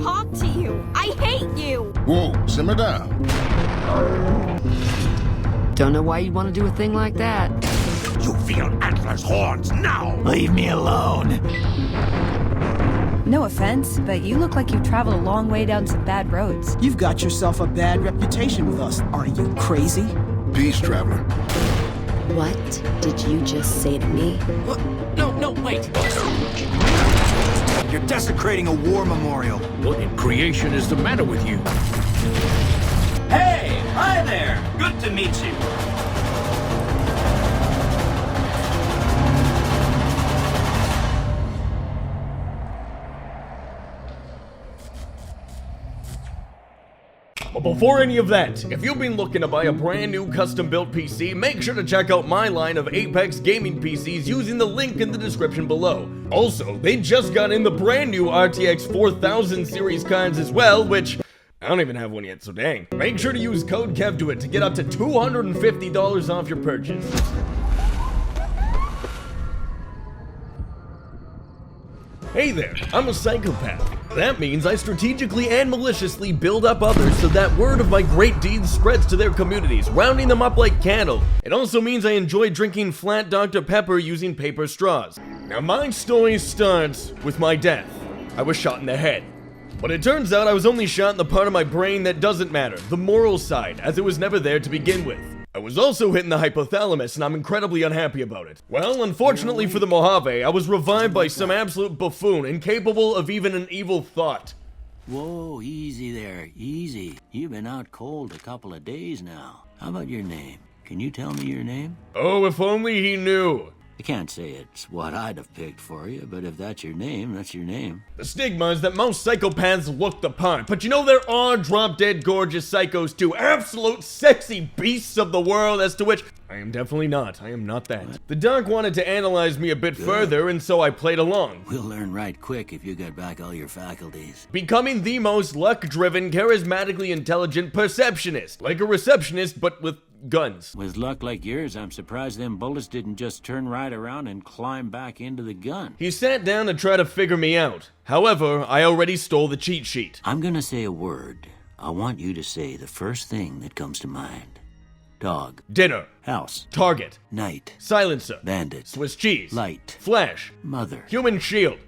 talk to you. I hate you. Whoa, simmer down. Don't know why you'd want to do a thing like that. You feel Antler's horns now! Leave me alone. No offense, but you look like you've traveled a long way down some bad roads. You've got yourself a bad reputation with us. Are you crazy? Peace, traveler. What did you just say to me? What? No, wait. You're desecrating a war memorial. What in creation is the matter with you? Hey! Hi there! Good to meet you. But before any of that, if you've been looking to buy a brand new custom-built PC, make sure to check out my line of Apex gaming PCs using the link in the description below. Also, they just got in the brand new RTX 4000 series cards as well, which I don't even have one yet, so dang. Make sure to use code Kevduit to get up to $250 off your purchase. Hey there, I'm a psychopath. That means I strategically and maliciously build up others so that word of my great deeds spreads to their communities, rounding them up like cattle. It also means I enjoy drinking flat Dr. Pepper using paper straws. Now my story starts with my death. I was shot in the head. But it turns out I was only shot in the part of my brain that doesn't matter, the moral side, as it was never there to begin with. I was also hit in the hypothalamus, and I'm incredibly unhappy about it. Well, unfortunately for the Mojave, I was revived by some absolute buffoon, incapable of even an evil thought. Whoa, easy there, easy. You've been out cold a couple of days now. How about your name? Can you tell me your name? Oh, if only he knew. I can't say it's what I'd have picked for you, but if that's your name, that's your name. The stigma is that most psychopaths look the part, but you know there are drop-dead gorgeous psychos too, absolute sexy beasts of the world, as to which I am definitely not. I am not that. What? The doc wanted to analyze me a bit further, and so I played along. We'll learn right quick if you get back all your faculties. Becoming the most luck-driven, charismatically intelligent perceptionist, like a receptionist, but with guns. With luck like yours, I'm surprised them bullets didn't just turn right around and climb back into the gun. He sat down to try to figure me out. However, I already stole the cheat sheet. I'm gonna say a word. I want you to say the first thing that comes to mind. Dog. Dinner. House. Target. Night. Silencer. Bandit. Swiss cheese. Light. Flash. Mother. Human shield.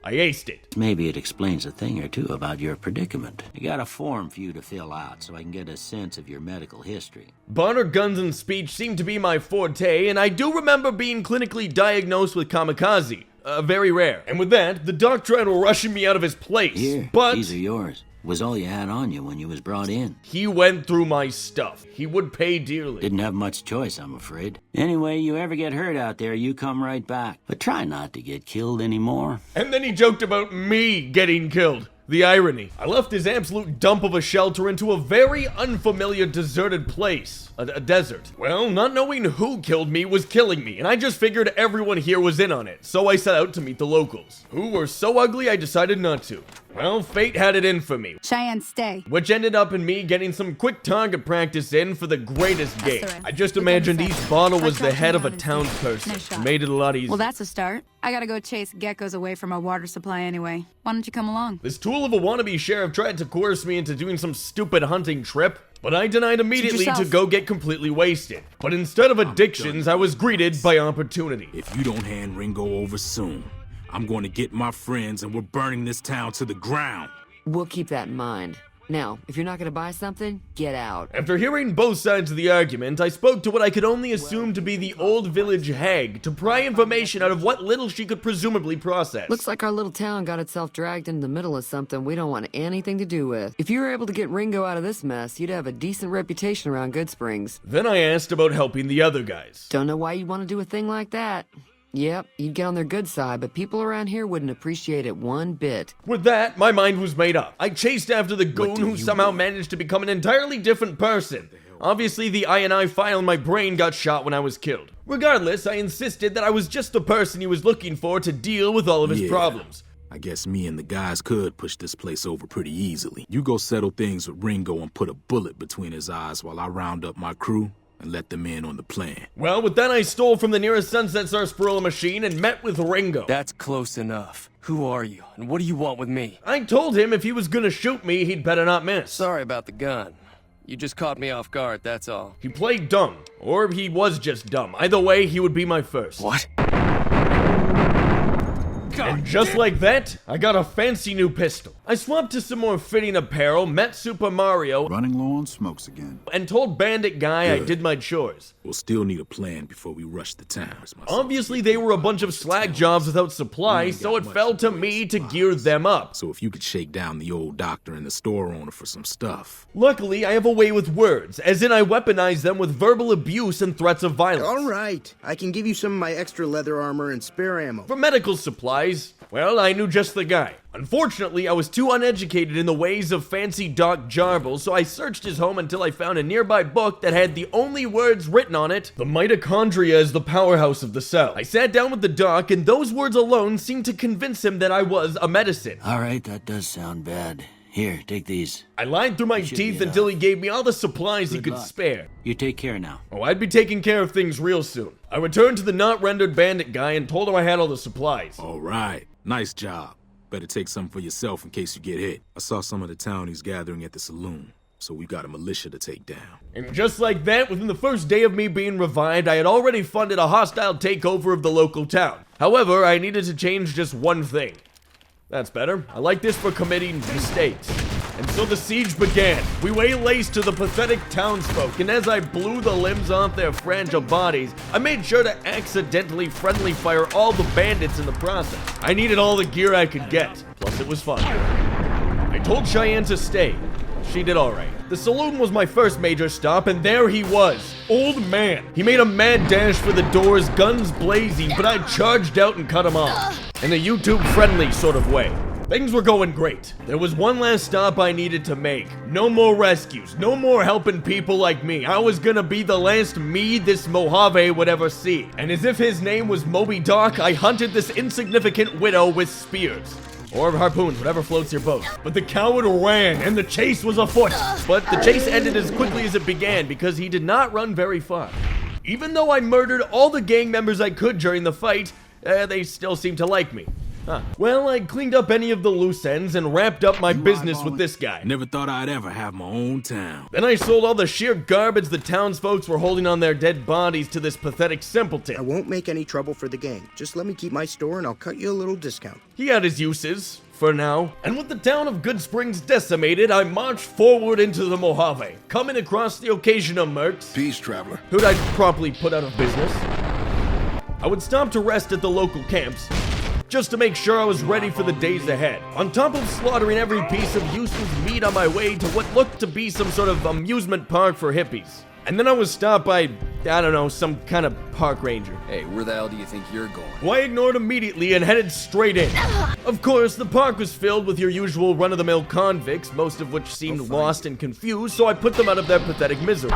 I aced it. Maybe it explains a thing or two about your predicament. I got a form for you to fill out so I can get a sense of your medical history. Barter, guns, and speech seem to be my forte, and I do remember being clinically diagnosed with kamikaze. Very rare. And with that, the doc tried rushing me out of his place. Here, but these are yours. Was all you had on you when you was brought in. He went through my stuff. He would pay dearly. Didn't have much choice, I'm afraid. Anyway, you ever get hurt out there, you come right back. But try not to get killed anymore. And then he joked about me getting killed. The irony. I left his absolute dump of a shelter into a very unfamiliar deserted place. A desert. Well, not knowing who killed me was killing me, and I just figured everyone here was in on it, so I set out to meet the locals, who were so ugly I decided not to. Well, fate had it in for me. Cheyenne, stay. Which ended up in me getting some quick target practice in for the greatest game. I just imagined each bottle was the head of a townsperson. It made it a lot easier. Well, that's a start. I gotta go chase geckos away from our water supply anyway. Why don't you come along? This tool of a wannabe sheriff tried to coerce me into doing some stupid hunting trip, but I denied immediately to go get completely wasted. But instead of addictions, I was greeted by opportunity. If you don't hand Ringo over soon, I'm going to get my friends and we're burning this town to the ground. We'll keep that in mind. Now, if you're not gonna buy something, get out. After hearing both sides of the argument, I spoke to what I could only assume to be the old village hag to pry information out of what little she could presumably process. Looks like our little town got itself dragged into the middle of something we don't want anything to do with. If you were able to get Ringo out of this mess, you'd have a decent reputation around Good Springs. Then I asked about helping the other guys. Don't know why you'd want to do a thing like that. Yep, you'd get on their good side, but people around here wouldn't appreciate it one bit. With that, my mind was made up. I chased after the goon who somehow managed to become an entirely different person. Obviously, the I&I file in my brain got shot when I was killed. Regardless, I insisted that I was just the person he was looking for to deal with all of his problems. I guess me and the guys could push this place over pretty easily. You go settle things with Ringo and put a bullet between his eyes while I round up my crew and let them in on the plan. Well, with that I stole from the nearest Sunset Sarsaparilla machine and met with Ringo. That's close enough. Who are you, and what do you want with me? I told him if he was gonna shoot me, he'd better not miss. Sorry about the gun. You just caught me off guard, that's all. He played dumb, or he was just dumb. Either way, he would be my first. What? And just like that, I got a fancy new pistol. I swapped to some more fitting apparel, met Super Mario, Running low on smokes again. and told Bandit Guy I did my chores. We'll still need a plan before we rush the town. Obviously, they were a bunch of slack jobs without supplies, so it fell to me to gear them up. So if you could shake down the old doctor and the store owner for some stuff. Luckily, I have a way with words, as in I weaponize them with verbal abuse and threats of violence. All right, I can give you some of my extra leather armor and spare ammo. For medical supplies, well, I knew just the guy. Unfortunately, I was too uneducated in the ways of fancy Doc Jarble, so I searched his home until I found a nearby book that had the only words written on it: "The mitochondria is the powerhouse of the cell." I sat down with the doc, and those words alone seemed to convince him that I was a medicine. All right, that does sound bad. Here, take these. I lied through my teeth until he gave me all the supplies he could spare. You take care now. Oh, I'd be taking care of things real soon. I returned to the not-rendered Bandit Guy and told him I had all the supplies. All right, nice job. Better take some for yourself in case you get hit. I saw some of the townies gathering at the saloon, so we got a militia to take down. And just like that, within the first day of me being revived, I had already funded a hostile takeover of the local town. However, I needed to change just one thing. That's better. I like this for committing mistakes. And so the siege began. We waylaced to the pathetic townsfolk, and as I blew the limbs off their fragile bodies, I made sure to accidentally friendly fire all the bandits in the process. I needed all the gear I could get, plus it was fun. I told Cheyenne to stay. She did alright. The saloon was my first major stop, and there he was. Old man. He made a mad dash for the doors, guns blazing, but I charged out and cut him off. In a YouTube-friendly sort of way. Things were going great. There was one last stop I needed to make. No more rescues. No more helping people like me. I was gonna be the last me this Mojave would ever see. And as if his name was Moby Doc, I hunted this insignificant widow with spears. Or harpoons, whatever floats your boat. But the coward ran, and the chase was afoot. But the chase ended as quickly as it began, because he did not run very far. Even though I murdered all the gang members I could during the fight, they still seemed to like me. Huh. Well, I cleaned up any of the loose ends and wrapped up my business with this guy. Never thought I'd ever have my own town. Then I sold all the sheer garbage the townsfolk were holding on their dead bodies to this pathetic simpleton. I won't make any trouble for the gang. Just let me keep my store and I'll cut you a little discount. He had his uses, for now. And with the town of Good Springs decimated, I marched forward into the Mojave, coming across the occasional mercs. Peace, traveler. Who'd I promptly put out of business. I would stop to rest at the local camps, just to make sure I was ready for the days ahead. On top of slaughtering every piece of useless meat on my way to what looked to be some sort of amusement park for hippies. And then I was stopped by, I don't know, some kind of park ranger. Hey, where the hell do you think you're going? Who I ignored immediately and headed straight in. Of course, the park was filled with your usual run-of-the-mill convicts, most of which seemed lost and confused, so I put them out of their pathetic misery.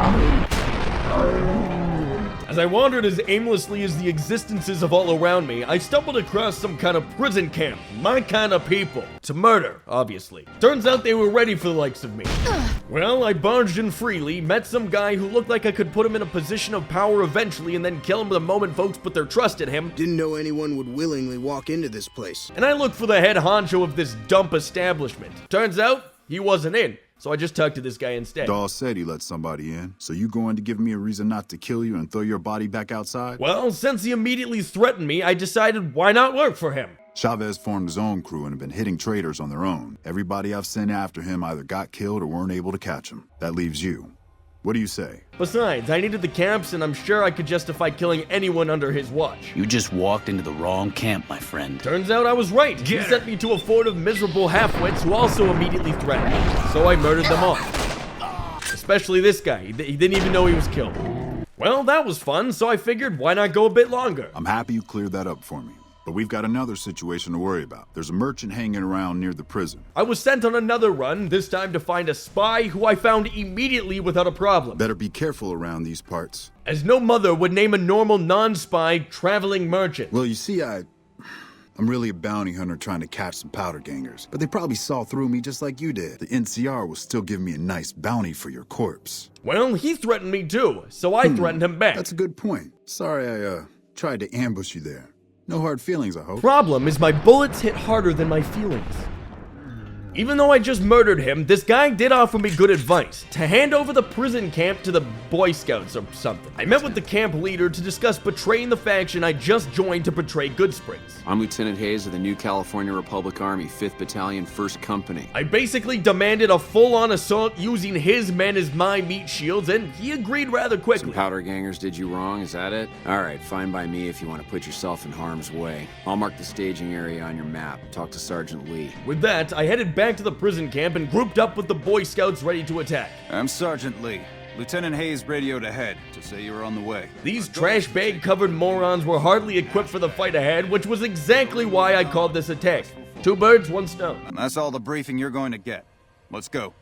As I wandered as aimlessly as the existences of all around me, I stumbled across some kind of prison camp. My kind of people. To murder, obviously. Turns out they were ready for the likes of me. Well, I barged in freely, met some guy who looked like I could put him in a position of power eventually and then kill him the moment folks put their trust in him. Didn't know anyone would willingly walk into this place. And I looked for the head honcho of this dump establishment. Turns out, he wasn't in. So I just talked to this guy instead. Dawes said he let somebody in. So you going to give me a reason not to kill you and throw your body back outside? Well, since he immediately threatened me, I decided why not work for him? Chavez formed his own crew and have been hitting traitors on their own. Everybody I've sent after him either got killed or weren't able to catch him. That leaves you. What do you say? Besides, I needed the camps, and I'm sure I could justify killing anyone under his watch. You just walked into the wrong camp, my friend. Turns out I was right. He sent me to a fort of miserable halfwits who also immediately threatened me. So I murdered them all. Especially this guy. He didn't even know he was killed. Well, that was fun, so I figured why not go a bit longer? I'm happy you cleared that up for me. But we've got another situation to worry about. There's a merchant hanging around near the prison. I was sent on another run, this time to find a spy who I found immediately without a problem. Better be careful around these parts. As no mother would name a normal non-spy traveling merchant. Well, you see, I'm really a bounty hunter trying to catch some powder gangers. But they probably saw through me just like you did. The NCR will still give me a nice bounty for your corpse. Well, he threatened me too, so I threatened him back. That's a good point. Sorry I tried to ambush you there. No hard feelings, I hope. Problem is my bullets hit harder than my feelings. Even though I just murdered him, this guy did offer me good advice, to hand over the prison camp to the Boy Scouts or something. I met with the camp leader to discuss betraying the faction I just joined to betray Goodsprings. I'm Lieutenant Hayes of the New California Republic Army, 5th Battalion, 1st Company. I basically demanded a full-on assault using his men as my meat shields, and he agreed rather quickly. Some powder gangers did you wrong, is that it? Alright, fine by me if you want to put yourself in harm's way. I'll mark the staging area on your map. Talk to Sergeant Lee. With that, I headed back to the prison camp and grouped up with the Boy Scouts ready to attack. I'm Sergeant Lee. Lieutenant Hayes radioed ahead to say you were on the way. These trash bag covered morons were hardly equipped for the fight ahead, which was exactly why I called this attack. 2 birds, 1 stone. And that's all the briefing you're going to get. Let's go.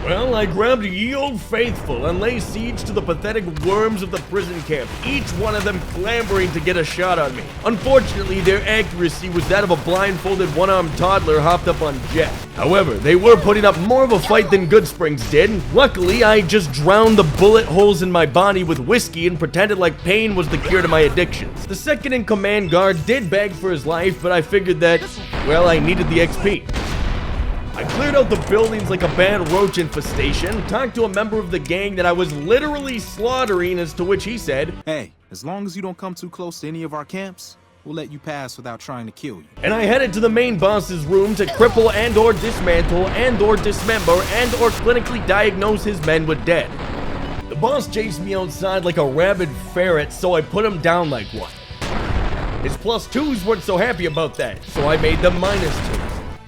Well, I grabbed ye old faithful and lay siege to the pathetic worms of the prison camp, each one of them clamoring to get a shot on me. Unfortunately, their accuracy was that of a blindfolded one-armed toddler hopped up on jet. However, they were putting up more of a fight than Goodsprings did. Luckily, I just drowned the bullet holes in my body with whiskey and pretended like pain was the cure to my addictions. The second-in-command guard did beg for his life, but I figured that, well, I needed the XP. I cleared out the buildings like a bad roach infestation, talked to a member of the gang that I was literally slaughtering, as to which he said, "Hey, as long as you don't come too close to any of our camps, we'll let you pass without trying to kill you." And I headed to the main boss's room to cripple and or dismantle and or dismember and or clinically diagnose his men with dead. The boss chased me outside like a rabid ferret, so I put him down like one. His +2s weren't so happy about that, so I made them -2s.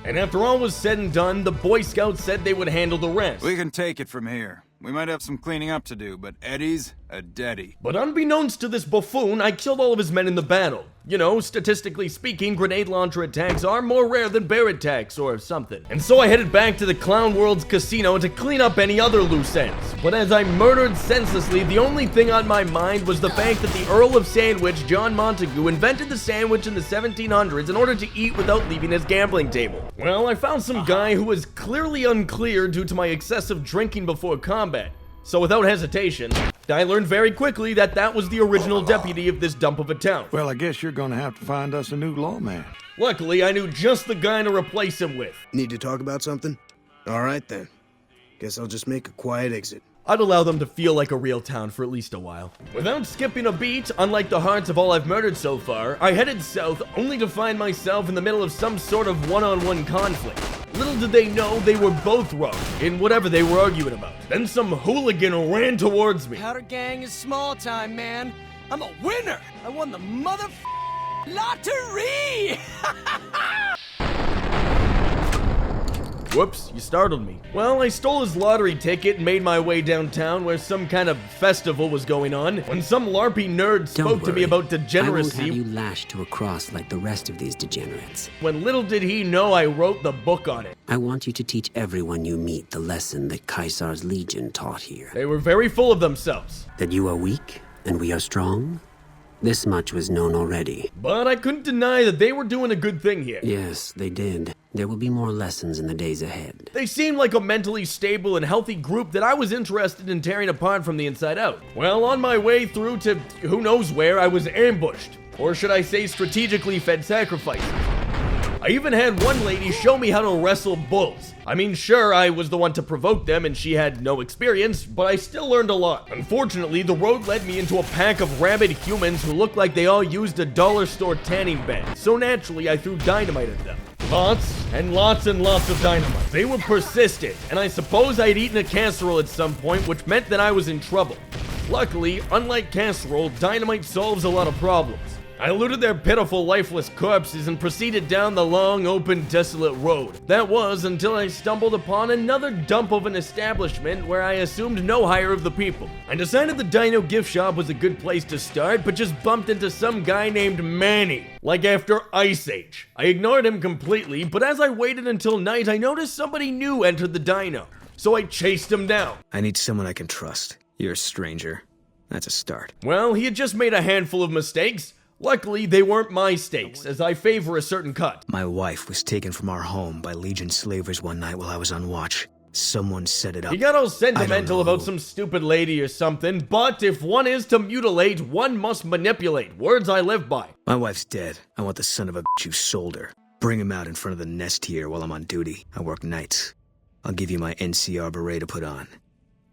And after all was said and done, the Boy Scouts said they would handle the rest. We can take it from here. We might have some cleaning up to do, but Eddie's a Deddy. But unbeknownst to this buffoon, I killed all of his men in the battle. You know, statistically speaking, grenade launcher attacks are more rare than bear attacks or something. And so I headed back to the Clown World's casino to clean up any other loose ends. But as I murdered senselessly, the only thing on my mind was the fact that the Earl of Sandwich, John Montagu, invented the sandwich in the 1700s in order to eat without leaving his gambling table. Well, I found some guy who was clearly unclear due to my excessive drinking before combat. So without hesitation, I learned very quickly that that was the original deputy of this dump of a town. Well, I guess you're gonna have to find us a new lawman. Luckily, I knew just the guy to replace him with. Need to talk about something? All right then. Guess I'll just make a quiet exit. I'd allow them to feel like a real town for at least a while. Without skipping a beat, unlike the hearts of all I've murdered so far, I headed south only to find myself in the middle of some sort of one-on-one conflict. Little did they know they were both wrong in whatever they were arguing about. Then some hooligan ran towards me. Powder gang is small time, man. I'm a winner. I won the lottery. Whoops, you startled me. Well, I stole his lottery ticket and made my way downtown where some kind of festival was going on when some LARPy nerd spoke to me about degeneracy. I won't have you lashed to a cross like the rest of these degenerates. When little did he know I wrote the book on it. I want you to teach everyone you meet the lesson that Caesar's legion taught here. They were very full of themselves. That you are weak and we are strong? This much was known already. But I couldn't deny that they were doing a good thing here. Yes, they did. There will be more lessons in the days ahead. They seemed like a mentally stable and healthy group that I was interested in tearing apart from the inside out. Well, on my way through to who knows where, I was ambushed. Or should I say strategically fed sacrifices. I even had one lady show me how to wrestle bulls. I mean, sure, I was the one to provoke them and she had no experience, but I still learned a lot. Unfortunately, the road led me into a pack of rabid humans who looked like they all used a dollar store tanning bed. So naturally, I threw dynamite at them. Lots and lots and lots of dynamite. They were persistent, and I suppose I'd eaten a casserole at some point, which meant that I was in trouble. Luckily, unlike casserole, dynamite solves a lot of problems. I looted their pitiful, lifeless corpses and proceeded down the long, open, desolate road. That was until I stumbled upon another dump of an establishment where I assumed no hire of the people. I decided the Dino gift shop was a good place to start, but just bumped into some guy named Manny, like after Ice Age. I ignored him completely, but as I waited until night, I noticed somebody new entered the Dino, so I chased him down. I need someone I can trust. You're a stranger. That's a start. Well, he had just made a handful of mistakes. Luckily, they weren't my stakes, as I favor a certain cut. My wife was taken from our home by Legion slavers one night while I was on watch. Someone set it up. He got all sentimental about some stupid lady or something, but if one is to mutilate, one must manipulate. Words I live by. My wife's dead. I want the son of a bitch who sold her. Bring him out in front of the nest here while I'm on duty. I work nights. I'll give you my NCR beret to put on.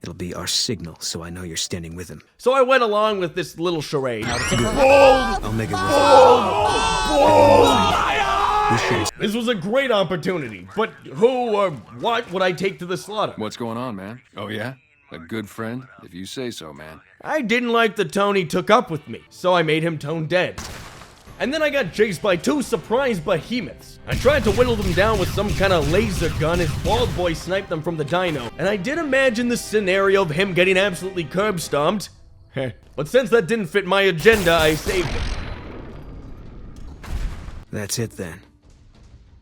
It'll be our signal, so I know you're standing with him. So I went along with this little charade. I'll make it This was a great opportunity, but who or what would I take to the slaughter? What's going on, man? Oh, yeah? A good friend? If you say so, man. I didn't like the tone he took up with me, so I made him tone dead. And then I got chased by two surprise behemoths. I tried to whittle them down with some kind of laser gun as Bald Boy sniped them from the dyno, and I did imagine the scenario of him getting absolutely curb stomped. But since that didn't fit my agenda, I saved it. That's it then.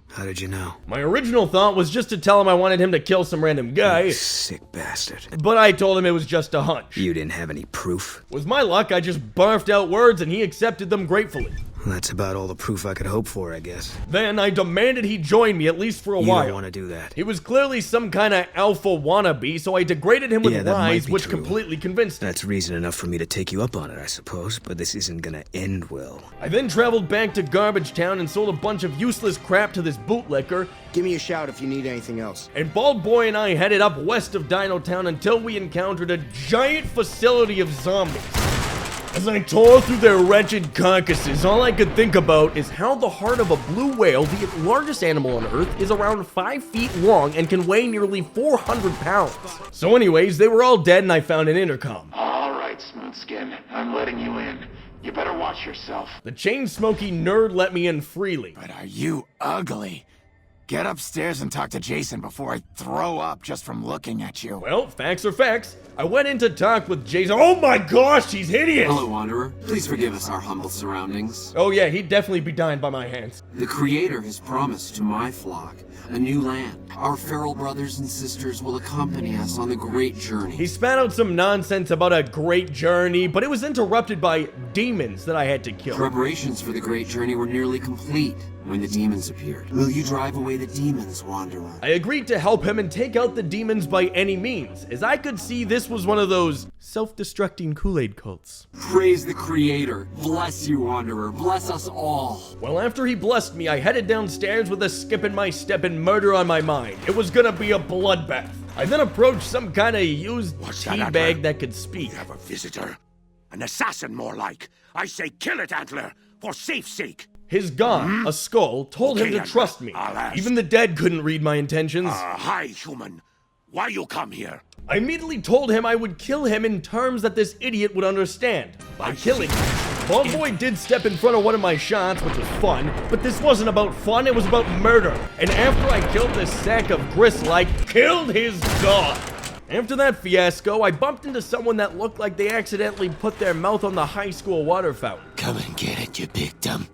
How did you know? My original thought was just to tell him I wanted him to kill some random guy. You sick bastard. But I told him it was just a hunch. You didn't have any proof? With my luck, I just barfed out words and he accepted them gratefully. That's about all the proof I could hope for, I guess. Then I demanded he join me, at least for a while. You don't want to do that. He was clearly some kind of alpha wannabe, so I degraded him with lies, which true. completely convinced him. That's reason enough for me to take you up on it, I suppose, but this isn't gonna end well. I then traveled back to Garbage Town and sold a bunch of useless crap to this bootlicker. Give me a shout if you need anything else. And Bald Boy and I headed up west of Dino Town until we encountered a giant facility of zombies. As I tore through their wretched carcasses, all I could think about is how the heart of a blue whale, the largest animal on Earth, is around 5 feet long and can weigh nearly 400 pounds. So anyways, they were all dead and I found an intercom. All right, Smoothskin, I'm letting you in. You better watch yourself. The chain-smoking nerd let me in freely. But are you ugly? Get upstairs and talk to Jason before I throw up just from looking at you. Well, facts are facts. I went in to talk with Jason. Oh my gosh, he's hideous! Hello, Wanderer. Please forgive us our humble surroundings. Oh yeah, he'd definitely be dying by my hands. The Creator has promised to my flock a new land. Our feral brothers and sisters will accompany us on the great journey. He spat out some nonsense about a great journey, but it was interrupted by demons that I had to kill. Preparations for the great journey were nearly complete when the demons appeared. Will you drive away the demons, Wanderer? I agreed to help him and take out the demons by any means, as I could see this was one of those self-destructing Kool-Aid cults. Praise the Creator. Bless you, Wanderer. Bless us all. Well, after he blessed me, I headed downstairs with a skip in my step and murder on my mind. It was gonna be a bloodbath. I then approached some kind of used tea bag that could speak. We have a visitor. An assassin, more like. I say kill it, Antler, for safe's sake. His god, a skull, told him to trust me. Even the dead couldn't read my intentions. Hi, human. Why you come here? I immediately told him I would kill him in terms that this idiot would understand. By killing him. Bald Boy did step in front of one of my shots, which was fun, but this wasn't about fun, it was about murder. And after I killed this sack of gristle, I killed his god. After that fiasco, I bumped into someone that looked like they accidentally put their mouth on the high school water fountain. Come and get it, you big dumb.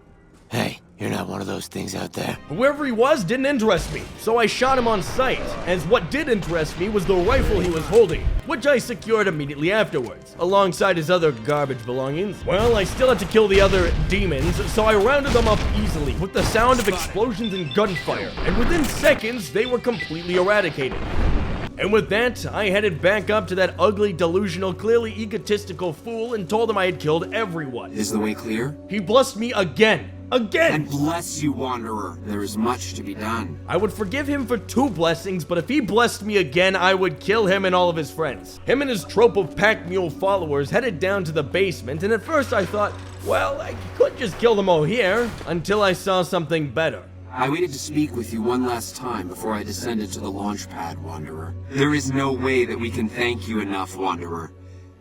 Hey, you're not one of those things out there. Whoever he was didn't interest me, so I shot him on sight, as what did interest me was the rifle he was holding, which I secured immediately afterwards, alongside his other garbage belongings. Well, I still had to kill the other demons, so I rounded them up easily, with the sound of explosions and gunfire, and within seconds, they were completely eradicated. And with that, I headed back up to that ugly, delusional, clearly egotistical fool and told him I had killed everyone. Is the way clear? He blessed me again. Again! And bless you, Wanderer. There is much to be done. I would forgive him for 2 blessings, but if he blessed me again, I would kill him and all of his friends. Him and his trope of pack mule followers headed down to the basement, and at first I thought, well, I could just kill them all here, until I saw something better. I waited to speak with you one last time before I descended to the launch pad, Wanderer. There is no way that we can thank you enough, Wanderer.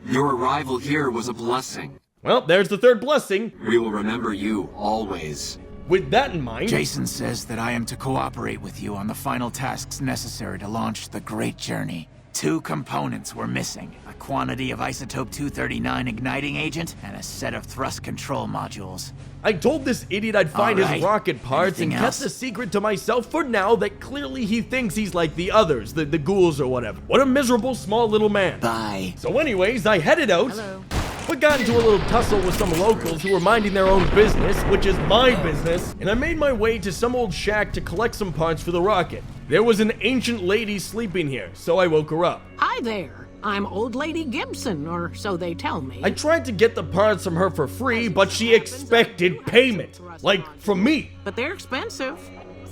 Your arrival here was a blessing. Well, there's the 3rd blessing. We will remember you, always. With that in mind... Jason says that I am to cooperate with you on the final tasks necessary to launch the Great Journey. 2 components were missing. A quantity of isotope 239 igniting agent and a set of thrust control modules. I told this idiot I'd find his rocket parts and kept the secret to myself for now that clearly he thinks he's like the others, the ghouls or whatever. What a miserable small little man. Bye. So anyways, I headed out. Hello. But got into a little tussle with some locals who were minding their own business, which is my business, and I made my way to some old shack to collect some parts for the rocket. There was an ancient lady sleeping here, so I woke her up. Hi there. I'm Old Lady Gibson, or so they tell me. I tried to get the parts from her for free, but she expected payment. Like, from me. But they're expensive.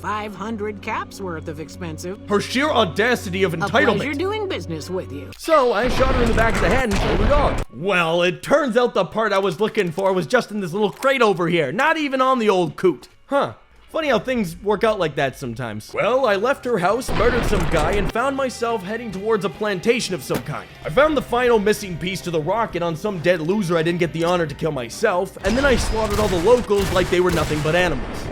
500 caps worth of expensive. Her sheer audacity of entitlement. A pleasure doing business with you. So I shot her in the back of the head and told her dog. Well, it turns out the part I was looking for was just in this little crate over here, not even on the old coot. Huh. Funny how things work out like that sometimes. Well, I left her house, murdered some guy, and found myself heading towards a plantation of some kind. I found the final missing piece to the rocket on some dead loser I didn't get the honor to kill myself, and then I slaughtered all the locals like they were nothing but animals.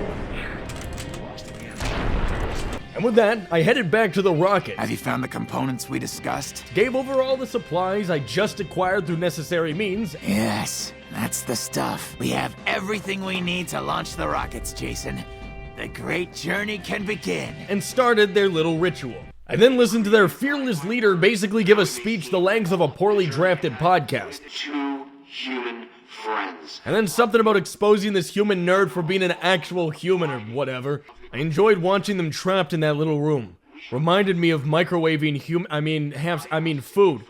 And with that, I headed back to the rocket. Have you found the components we discussed? Gave over all the supplies I just acquired through necessary means. Yes, that's the stuff. We have everything we need to launch the rockets, Jason. The great journey can begin. And started their little ritual. I then listened to their fearless leader basically give a speech the length of a poorly drafted podcast. 2 human friends. And then something about exposing this human nerd for being an actual human or whatever. I enjoyed watching them trapped in that little room. Reminded me of microwaving food.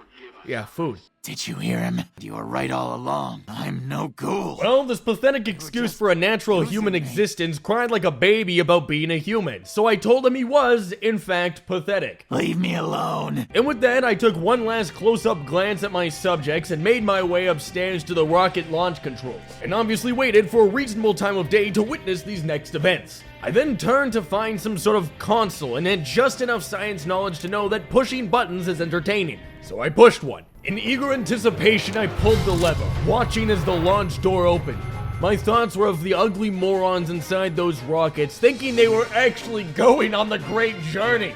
Yeah, food. Did you hear him? You were right all along. I'm no ghoul. Well, this pathetic excuse for a natural human existence cried like a baby about being a human, so I told him he was, in fact, pathetic. Leave me alone. And with that, I took one last close-up glance at my subjects and made my way upstairs to the rocket launch controls, and obviously waited for a reasonable time of day to witness these next events. I then turned to find some sort of console and had just enough science knowledge to know that pushing buttons is entertaining, so I pushed one. In eager anticipation, I pulled the lever, watching as the launch door opened. My thoughts were of the ugly morons inside those rockets, thinking they were actually going on the great journey.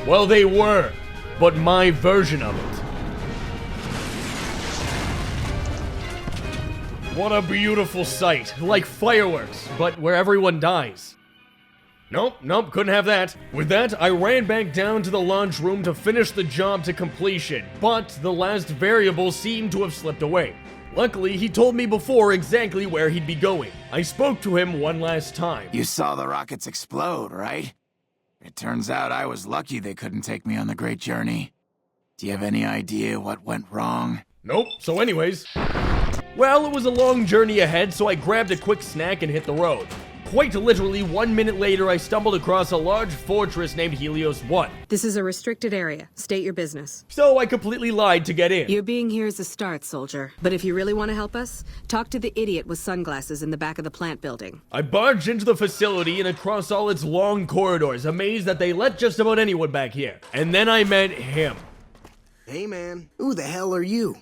Well, they were, but my version of it. What a beautiful sight, like fireworks, but where everyone dies. Nope, couldn't have that. With that, I ran back down to the launch room to finish the job to completion, but the last variable seemed to have slipped away. Luckily, he told me before exactly where he'd be going. I spoke to him one last time. You saw the rockets explode, right? It turns out I was lucky they couldn't take me on the great journey. Do you have any idea what went wrong? Nope, so anyways. Well, it was a long journey ahead, so I grabbed a quick snack and hit the road. Quite literally, 1 minute later, I stumbled across a large fortress named Helios 1. This is a restricted area. State your business. So I completely lied to get in. Your being here is a start, soldier. But if you really want to help us, talk to the idiot with sunglasses in the back of the plant building. I barged into the facility and across all its long corridors, amazed that they let just about anyone back here. And then I met him. Hey man, who the hell are you?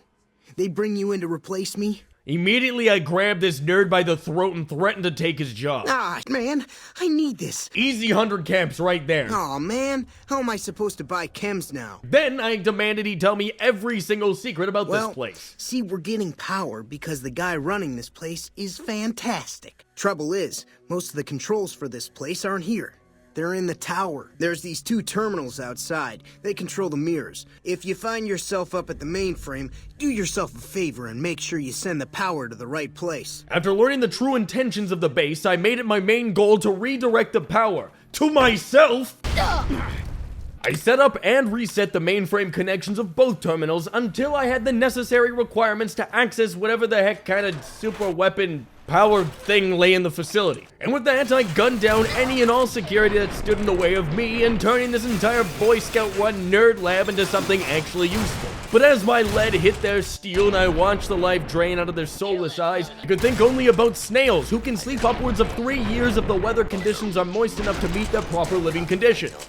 They bring you in to replace me? Immediately, I grabbed this nerd by the throat and threatened to take his job. Ah, man, I need this. Easy 100 caps right there. Aw, man, how am I supposed to buy chems now? Then I demanded he tell me every single secret about this place. See, we're getting power because the guy running this place is fantastic. Trouble is, most of the controls for this place aren't here. They're in the tower. There's these 2 terminals outside. They control the mirrors. If you find yourself up at the mainframe, do yourself a favor and make sure you send the power to the right place. After learning the true intentions of the base, I made it my main goal to redirect the power to myself. I set up and reset the mainframe connections of both terminals until I had the necessary requirements to access whatever the heck kind of super weapon power thing lay in the facility. And with that, I gunned down any and all security that stood in the way of me and turning this entire Boy Scout run nerd lab into something actually useful. But as my lead hit their steel and I watched the life drain out of their soulless eyes, I could think only about snails who can sleep upwards of 3 years if the weather conditions are moist enough to meet their proper living conditions.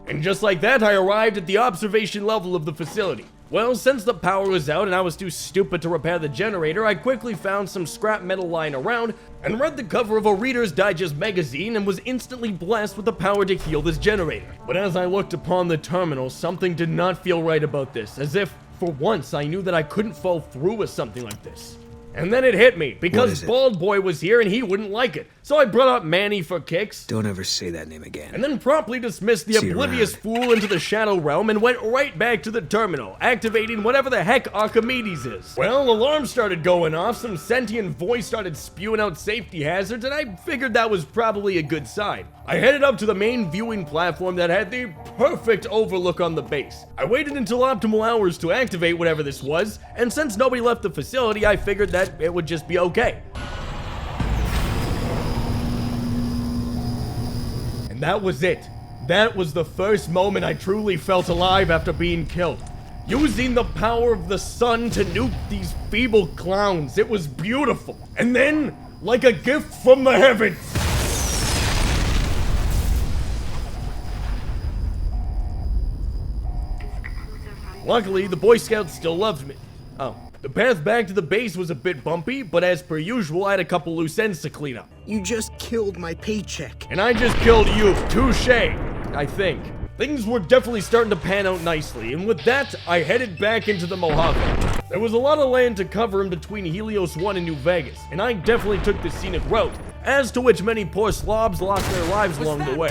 And just like that, I arrived at the observation level of the facility. Well, since the power was out and I was too stupid to repair the generator, I quickly found some scrap metal lying around and read the cover of a Reader's Digest magazine and was instantly blessed with the power to heal this generator. But as I looked upon the terminal, something did not feel right about this, as if, for once, I knew that I couldn't fall through with something like this. And then it hit me, because Bald Boy was here and he wouldn't like it. so I brought up Manny for kicks. Don't ever say that name again. And then promptly dismissed the oblivious fool into the Shadow Realm and went right back to the terminal, activating whatever the heck Archimedes is. Well, alarms started going off, some sentient voice started spewing out safety hazards, and I figured that was probably a good sign. I headed up to the main viewing platform that had the perfect overlook on the base. I waited until optimal hours to activate whatever this was, and since nobody left the facility, I figured that it would just be okay. And that was it. That was the first moment I truly felt alive after being killed. Using the power of the sun to nuke these feeble clowns. It was beautiful. And then, like a gift from the heavens, luckily, the Boy Scouts still loved me. Oh. The path back to the base was a bit bumpy, but as per usual, I had a couple loose ends to clean up. You just killed my paycheck. And I just killed you. Touché, I think. Things were definitely starting to pan out nicely, and with that, I headed back into the Mojave. There was a lot of land to cover in between Helios 1 and New Vegas, and I definitely took the scenic route, as to which many poor slobs lost their lives along the way.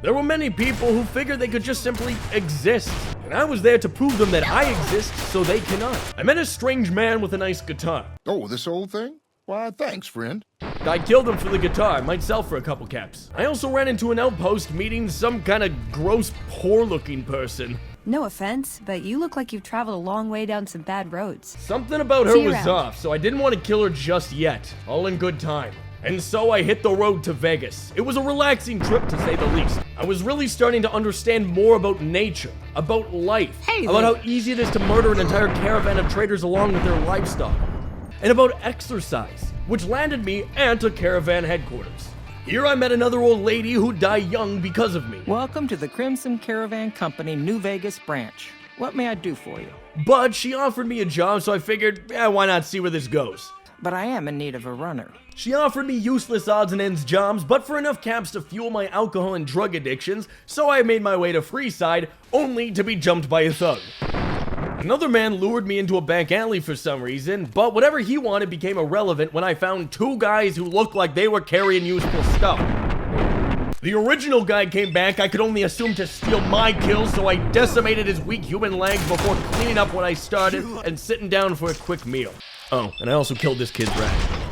There were many people who figured they could just simply exist, and I was there to prove them that I exist so they cannot. I met a strange man with a nice guitar. Oh, this old thing? Why, thanks, friend. I killed him for the guitar, might sell for a couple caps. I also ran into an outpost meeting some kind of gross, poor-looking person. No offense, but you look like you've traveled a long way down some bad roads. Something about her was off, so I didn't want to kill her just yet. All in good time. And so I hit the road to Vegas. It was a relaxing trip, to say the least. I was really starting to understand more about nature, about life, about how easy it is to murder an entire caravan of traders along with their livestock, and about exercise, which landed me at a caravan headquarters. Here I met another old lady who died young because of me. Welcome to the Crimson Caravan Company New Vegas branch. What may I do for you? But she offered me a job, so I figured, why not see where this goes? But I am in need of a runner. She offered me useless odds and ends jobs, but for enough caps to fuel my alcohol and drug addictions, so I made my way to Freeside, only to be jumped by a thug. Another man lured me into a back alley for some reason, but whatever he wanted became irrelevant when I found two guys who looked like they were carrying useful stuff. The original guy came back, I could only assume to steal my kills, so I decimated his weak human legs before cleaning up what I started and sitting down for a quick meal. Oh, and I also killed this kid's rat.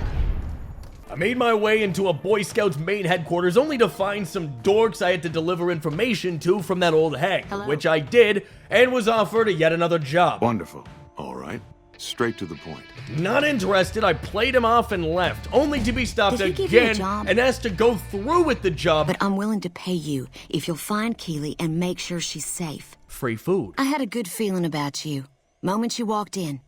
I made my way into a Boy Scouts main headquarters only to find some dorks I had to deliver information to from that old hag, which I did, and was offered yet another job. Wonderful. All right. Straight to the point. Not interested, I played him off and left, only to be stopped again and asked to go through with the job. But I'm willing to pay you if you'll find Keely and make sure she's safe. Free food. I had a good feeling about you. Moment you walked in.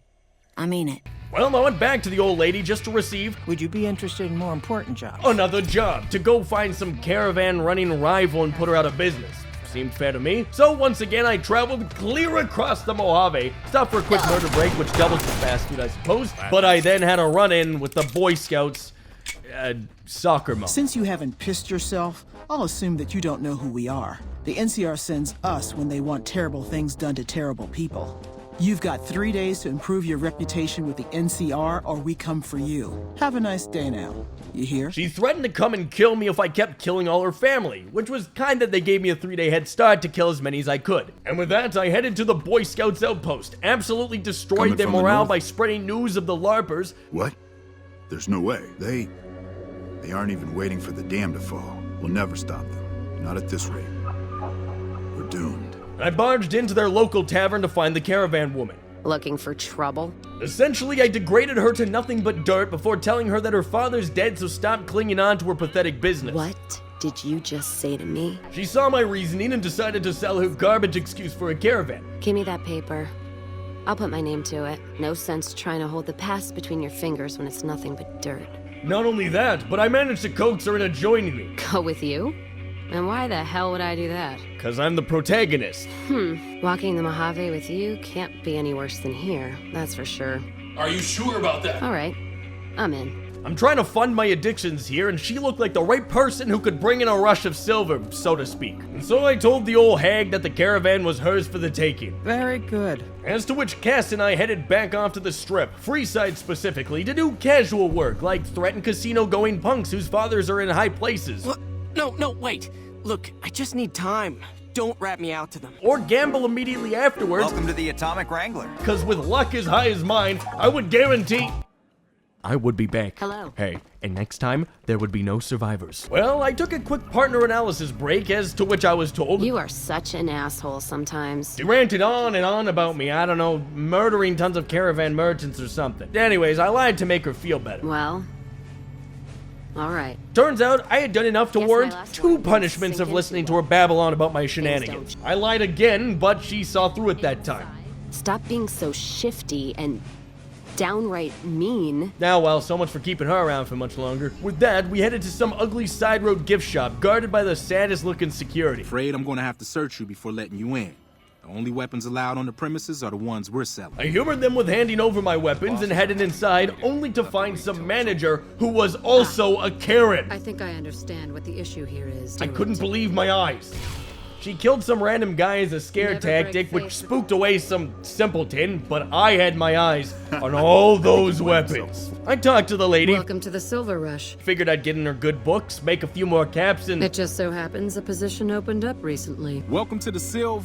I mean it. Well, I went back to the old lady just to receive... Would you be interested in more important jobs? Another job, to go find some caravan-running rival and put her out of business. Seemed fair to me. So once again, I traveled clear across the Mojave, stopped for a quick murder break, which doubles as fast food, I suppose. But I then had a run-in with the Boy Scouts, soccer mom. Since you haven't pissed yourself, I'll assume that you don't know who we are. The NCR sends us when they want terrible things done to terrible people. You've got 3 days to improve your reputation with the NCR, or we come for you. Have a nice day now. You hear? She threatened to come and kill me if I kept killing all her family, which was kind of they gave me a 3-day head start to kill as many as I could. And with that, I headed to the Boy Scouts outpost, absolutely destroyed their morale by spreading news of the LARPers. What? There's no way. They aren't even waiting for the dam to fall. We'll never stop them. Not at this rate. We're doomed. I barged into their local tavern to find the caravan woman. Looking for trouble? Essentially, I degraded her to nothing but dirt before telling her that her father's dead, so stop clinging on to her pathetic business. What did you just say to me? She saw my reasoning and decided to sell her garbage excuse for a caravan. Give me that paper. I'll put my name to it. No sense trying to hold the past between your fingers when it's nothing but dirt. Not only that, but I managed to coax her into joining me. Go with you? And why the hell would I do that? 'Cause I'm the protagonist. Walking the Mojave with you can't be any worse than here, that's for sure. Are you sure about that? All right, I'm in. I'm trying to fund my addictions here, and she looked like the right person who could bring in a rush of silver, so to speak. And so I told the old hag that the caravan was hers for the taking. Very good. As to which Cass and I headed back off to the Strip, Freeside specifically, to do casual work, like threaten casino-going punks whose fathers are in high places. What? No, wait. Look, I just need time. Don't rat me out to them. Or gamble immediately afterwards. Welcome to the Atomic Wrangler. Because with luck as high as mine, I would guarantee I would be back. Hello. Hey, and next time, there would be no survivors. Well, I took a quick partner analysis break, as to which I was told. You are such an asshole sometimes. She ranted on and on about me, I don't know, murdering tons of caravan merchants or something. Anyways, I lied to make her feel better. Well, alright. Turns out I had done enough to warrant 2 punishments of listening to her babble on about my shenanigans. I lied again, but she saw through it that time. Stop being so shifty and downright mean. Now, well, so much for keeping her around for much longer. With that, we headed to some ugly side road gift shop guarded by the saddest looking security. Afraid I'm gonna have to search you before letting you in. The only weapons allowed on the premises are the ones we're selling. I humored them with handing over my weapons and headed inside, only to find some manager who was also a Karen. I think I understand what the issue here is. I couldn't believe my eyes. She killed some random guy as a scare tactic, which spooked away some simpleton, but I had my eyes on all those weapons. I talked to the lady. Welcome to the Silver Rush. Figured I'd get in her good books, make a few more caps, and... It just so happens a position opened up recently. Welcome to the Silv...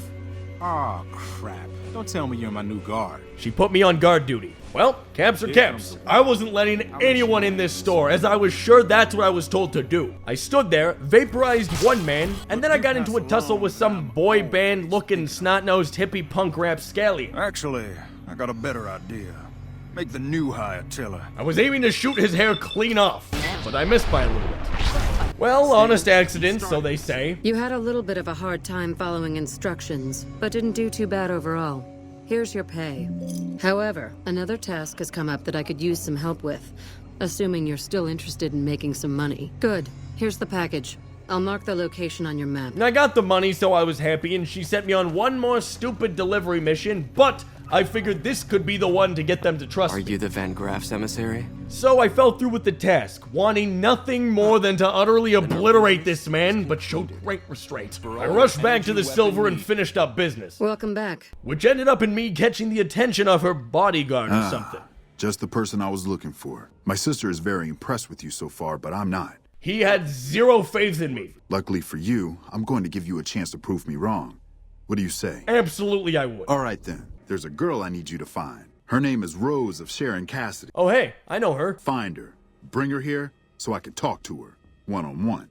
Aw, crap. Don't tell me you're my new guard. She put me on guard duty. Well, caps are caps. I wasn't letting anyone in this store, as I was sure that's what I was told to do. I stood there, vaporized one man, and then I got into a tussle with some boy band looking snot-nosed hippie punk rap scally. Actually, I got a better idea. Make the new hire tell her. I was aiming to shoot his hair clean off, but I missed by a little bit. Well, honest accidents, so they say. You had a little bit of a hard time following instructions, but didn't do too bad overall. Here's your pay. However, another task has come up that I could use some help with, assuming you're still interested in making some money. Good. Here's the package. I'll mark the location on your map. I got the money, so I was happy, and she sent me on one more stupid delivery mission, but I figured this could be the one to get them to trust me. Are you the Van Graff's emissary? So I fell through with the task, wanting nothing more than to utterly obliterate this man, but showed great restraint. I rushed back to the Silver and finished up business. Welcome back. Which ended up in me catching the attention of her bodyguard or something. Just the person I was looking for. My sister is very impressed with you so far, but I'm not. He had zero faith in me. Luckily for you, I'm going to give you a chance to prove me wrong. What do you say? Absolutely I would. All right then. There's a girl I need you to find. Her name is Rose of Sharon Cassidy. Oh hey, I know her. Find her. Bring her here so I can talk to her, one-on-one.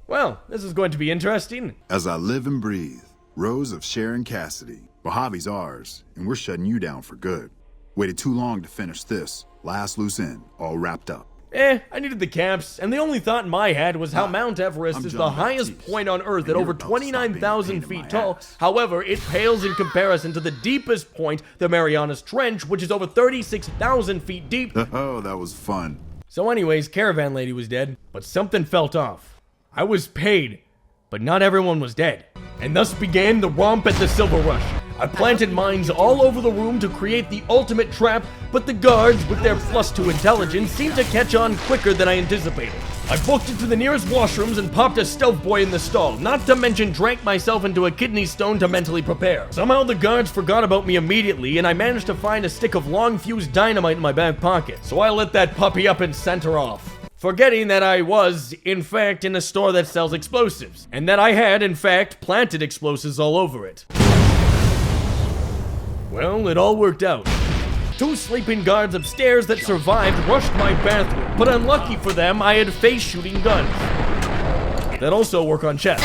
Well, this is going to be interesting. As I live and breathe, Rose of Sharon Cassidy. Mojave's ours, and we're shutting you down for good. Waited too long to finish this. Last loose end, all wrapped up. I needed the caps, and the only thought in my head was how Mount Everest is the highest point on Earth at over 29,000 feet tall. However, it pales in comparison to the deepest point, the Marianas Trench, which is over 36,000 feet deep. Oh, that was fun. So anyways, Caravan Lady was dead, but something felt off. I was paid, but not everyone was dead. And thus began the romp at the Silver Rush. I planted mines all over the room to create the ultimate trap, but the guards, with their +2 intelligence, seemed to catch on quicker than I anticipated. I booked it to the nearest washrooms and popped a stealth boy in the stall, not to mention drank myself into a kidney stone to mentally prepare. Somehow the guards forgot about me immediately, and I managed to find a stick of long-fused dynamite in my back pocket. So I lit that puppy up and sent her off, forgetting that I was, in fact, in a store that sells explosives, and that I had, in fact, planted explosives all over it. Well, it all worked out. 2 sleeping guards upstairs that survived rushed my bathroom, but unlucky for them, I had face-shooting guns that also work on chest.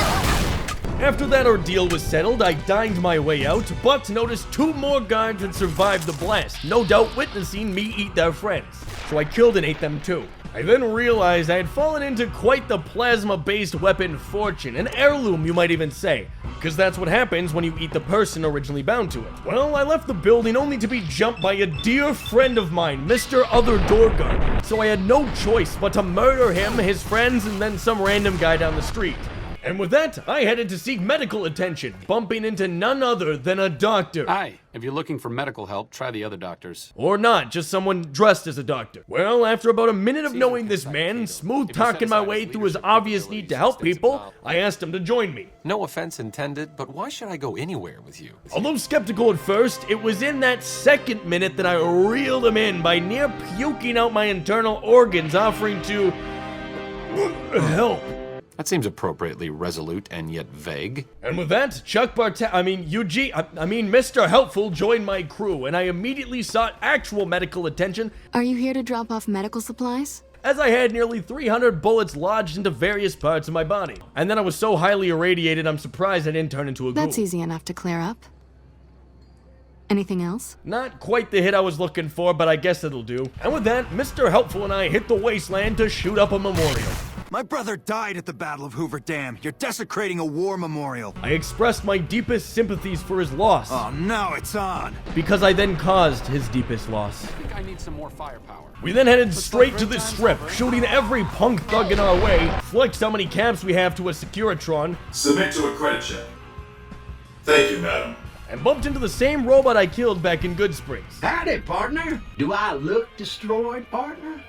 After that ordeal was settled, I dined my way out, but noticed 2 more guards had survived the blast, no doubt witnessing me eat their friends. So I killed and ate them too. I then realized I had fallen into quite the plasma-based weapon fortune, an heirloom you might even say, because that's what happens when you eat the person originally bound to it. Well, I left the building only to be jumped by a dear friend of mine, Mr. Other Door Guard, so I had no choice but to murder him, his friends, and then some random guy down the street. And with that, I headed to seek medical attention, bumping into none other than a doctor. Hi, if you're looking for medical help, try the other doctors. Or not, just someone dressed as a doctor. Well, after about a minute of knowing this man, smooth talking my way through his obvious need to help people, I asked him to join me. No offense intended, but why should I go anywhere with you? Although skeptical at first, it was in that second minute that I reeled him in by near puking out my internal organs, offering to help. That seems appropriately resolute and yet vague. And with that, Mr. Helpful joined my crew, and I immediately sought actual medical attention. Are you here to drop off medical supplies? As I had nearly 300 bullets lodged into various parts of my body. And then I was so highly irradiated, I'm surprised I didn't turn into a ghoul. That's easy enough to clear up. Anything else? Not quite the hit I was looking for, but I guess it'll do. And with that, Mr. Helpful and I hit the wasteland to shoot up a memorial. My brother died at the Battle of Hoover Dam. You're desecrating a war memorial. I expressed my deepest sympathies for his loss. Oh, now it's on. Because I then caused his deepest loss. I think I need some more firepower. We then headed straight to the strip, shooting every punk thug in our way, flexed how many camps we have to a Securitron. Submit to a credit check. Thank you, madam. And bumped into the same robot I killed back in Good Springs. Howdy, partner. Do I look destroyed, partner?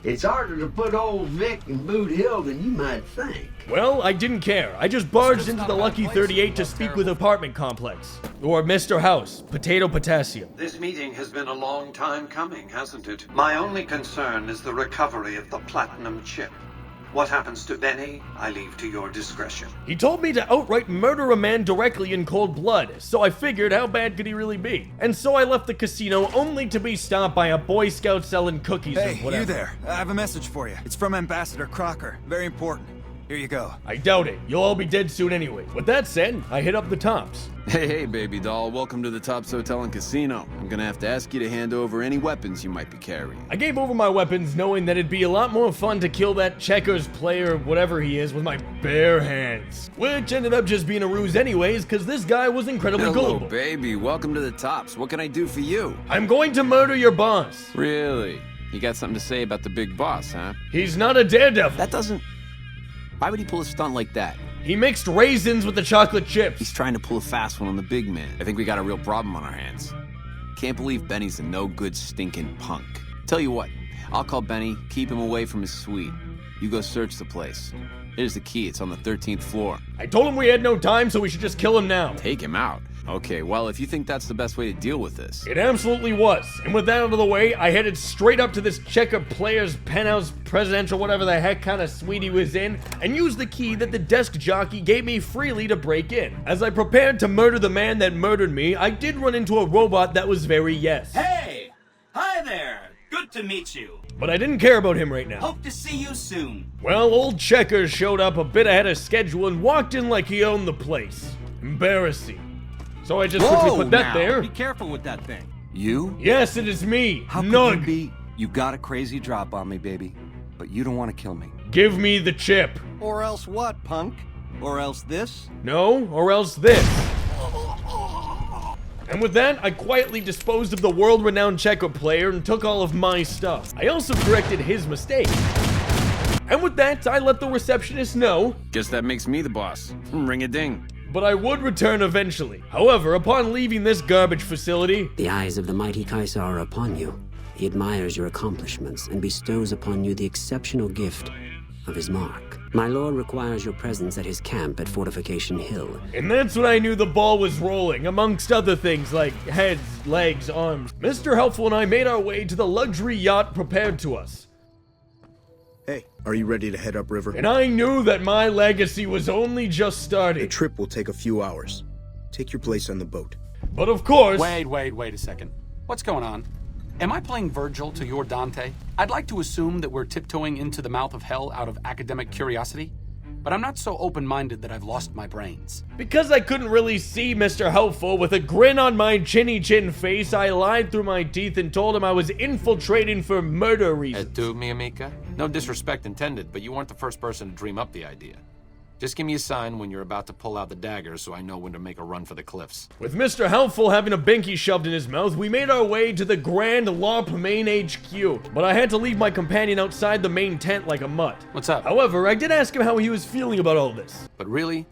It's harder to put old Vic in Boot Hill than you might think. Well, I didn't care. I just barged into the Lucky 38 to speak with Apartment Complex. Or Mr. House, Potato Potassium. This meeting has been a long time coming, hasn't it? My only concern is the recovery of the platinum chip. What happens to Benny, I leave to your discretion. He told me to outright murder a man directly in cold blood, so I figured how bad could he really be? And so I left the casino only to be stopped by a Boy Scout selling cookies or whatever. Hey, you there. I have a message for you. It's from Ambassador Crocker. Very important. Here you go. I doubt it. You'll all be dead soon anyway. With that said, I hit up the Tops. Hey, baby doll. Welcome to the Tops Hotel and Casino. I'm gonna have to ask you to hand over any weapons you might be carrying. I gave over my weapons knowing that it'd be a lot more fun to kill that checkers player, whatever he is, with my bare hands. Which ended up just being a ruse anyways, because this guy was incredibly gullible. Hello, baby. Welcome to the Tops. What can I do for you? I'm going to murder your boss. Really? You got something to say about the big boss, huh? He's not a daredevil. That doesn't... Why would he pull a stunt like that? He mixed raisins with the chocolate chips. He's trying to pull a fast one on the big man. I think we got a real problem on our hands. Can't believe Benny's a no-good stinking punk. Tell you what, I'll call Benny, keep him away from his suite. You go search the place. Here's the key, it's on the 13th floor. I told him we had no time, so we should just kill him now. Take him out? Okay, well, if you think that's the best way to deal with this. It absolutely was. And with that out of the way, I headed straight up to this checker player's penthouse presidential whatever the heck kind of suite he was in, and used the key that the desk jockey gave me freely to break in. As I prepared to murder the man that murdered me, I did run into a robot that was very yes. Hey! Hi there! Good to meet you. But I didn't care about him right now. Hope to see you soon. Well, old Checkers showed up a bit ahead of schedule and walked in like he owned the place. Embarrassing. So I just quickly put that there. Be careful with that thing. You? Yes, it is me. How Nug. could you be? You got a crazy drop on me, baby. But you don't want to kill me. Give me the chip. Or else what, punk? Or else this? No, or else this. And with that, I quietly disposed of the world-renowned checker player and took all of my stuff. I also corrected his mistake. And with that, I let the receptionist know. Guess that makes me the boss. Ring-a-ding. But I would return eventually. However, upon leaving this garbage facility... The eyes of the mighty Kaiser are upon you. He admires your accomplishments and bestows upon you the exceptional gift of his mark. My lord requires your presence at his camp at Fortification Hill. And that's when I knew the ball was rolling, amongst other things like heads, legs, arms. Mr. Helpful and I made our way to the luxury yacht prepared to us. Hey, are you ready to head upriver? And I knew that my legacy was only just starting. The trip will take a few hours. Take your place on the boat. But of course... Wait a second. What's going on? Am I playing Virgil to your Dante? I'd like to assume that we're tiptoeing into the mouth of hell out of academic curiosity, but I'm not so open-minded that I've lost my brains. Because I couldn't really see Mr. Helpful, with a grin on my chinny chin face, I lied through my teeth and told him I was infiltrating for murder reasons. Tu, mi amica? No disrespect intended, but you weren't the first person to dream up the idea. Just give me a sign when you're about to pull out the dagger so I know when to make a run for the cliffs. With Mr. Helpful having a binky shoved in his mouth, we made our way to the Grand LARP main HQ. But I had to leave my companion outside the main tent like a mutt. What's up? However, I did ask him how he was feeling about all this. But really,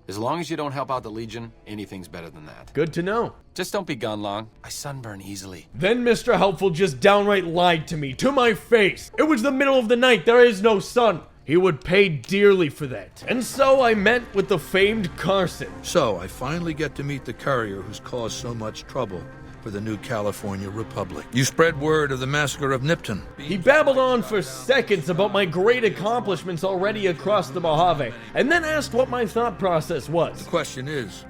as long as you don't help out the Legion, anything's better than that. Good to know. Just don't be gone long. I sunburn easily. Then Mr. Helpful just downright lied to me, to my face. It was the middle of the night, there is no sun. He would pay dearly for that. And so I met with the famed Carson. So I finally get to meet the courier who's caused so much trouble for the new California Republic. You spread word of the massacre of Nipton. He babbled on for seconds about my great accomplishments already across the Mojave, and then asked what my thought process was. The question is,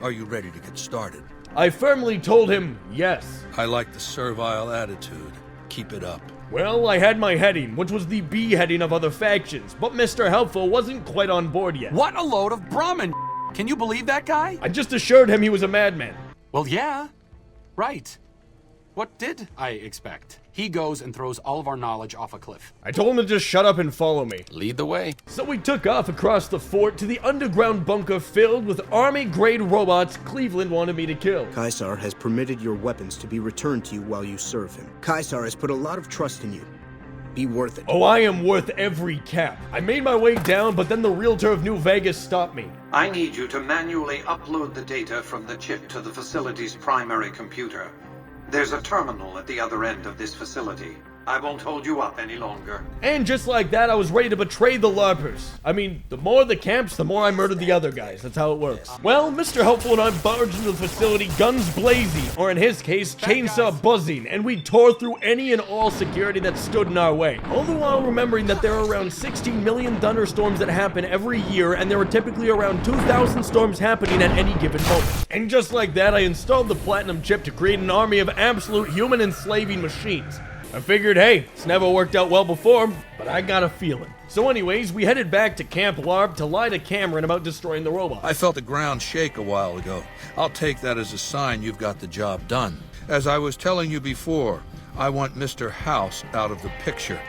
are you ready to get started? I firmly told him yes. I like the servile attitude. Keep it up. Well, I had my heading, which was the beheading of other factions, but Mr. Helpful wasn't quite on board yet. What a load of Brahmin! Can you believe that guy? I just assured him he was a madman. Well, yeah. Right. What did I expect? He goes and throws all of our knowledge off a cliff. I told him to just shut up and follow me. Lead the way. So we took off across the fort to the underground bunker filled with army-grade robots Cleveland wanted me to kill. Caesar has permitted your weapons to be returned to you while you serve him. Caesar has put a lot of trust in you. Be worth it. Oh, I am worth every cap. I made my way down, but then the realtor of New Vegas stopped me. I need you to manually upload the data from the chip to the facility's primary computer. There's a terminal at the other end of this facility. I won't hold you up any longer. And just like that, I was ready to betray the LARPers. I mean, the more the camps, the more I murdered the other guys. That's how it works. Well, Mr. Helpful and I barged into the facility, guns blazing, or in his case, chainsaw buzzing, and we tore through any and all security that stood in our way. All the while remembering that there are around 16 million thunderstorms that happen every year, and there are typically around 2,000 storms happening at any given moment. And just like that, I installed the platinum chip to create an army of absolute human enslaving machines. I figured, hey, it's never worked out well before, but I got a feeling. So anyways, we headed back to Camp LARP to lie to Cameron about destroying the robot. I felt the ground shake a while ago. I'll take that as a sign you've got the job done. As I was telling you before, I want Mr. House out of the picture.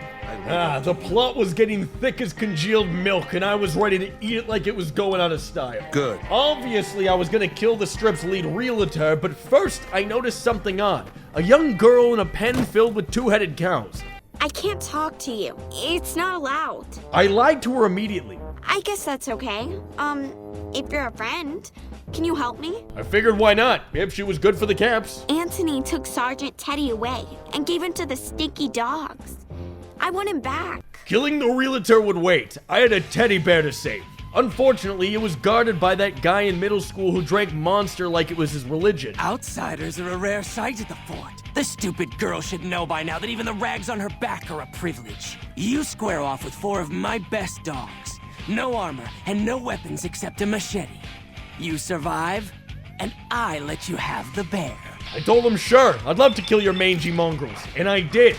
The plot was getting thick as congealed milk, and I was ready to eat it like it was going out of style. Good. Obviously, I was gonna kill the strip's lead realtor, but first, I noticed something odd. A young girl in a pen filled with two-headed cows. I can't talk to you. It's not allowed. I lied to her immediately. I guess that's okay. If you're a friend, can you help me? I figured why not, if she was good for the camps. Anthony took Sergeant Teddy away and gave him to the stinky dogs. I want him back. Killing the realtor would wait. I had a teddy bear to save. Unfortunately, it was guarded by that guy in middle school who drank Monster like it was his religion. Outsiders are a rare sight at the fort. The stupid girl should know by now that even the rags on her back are a privilege. You square off with 4 of my best dogs. No armor and no weapons except a machete. You survive, and I let you have the bear. I told him sure, I'd love to kill your mangy mongrels. And I did.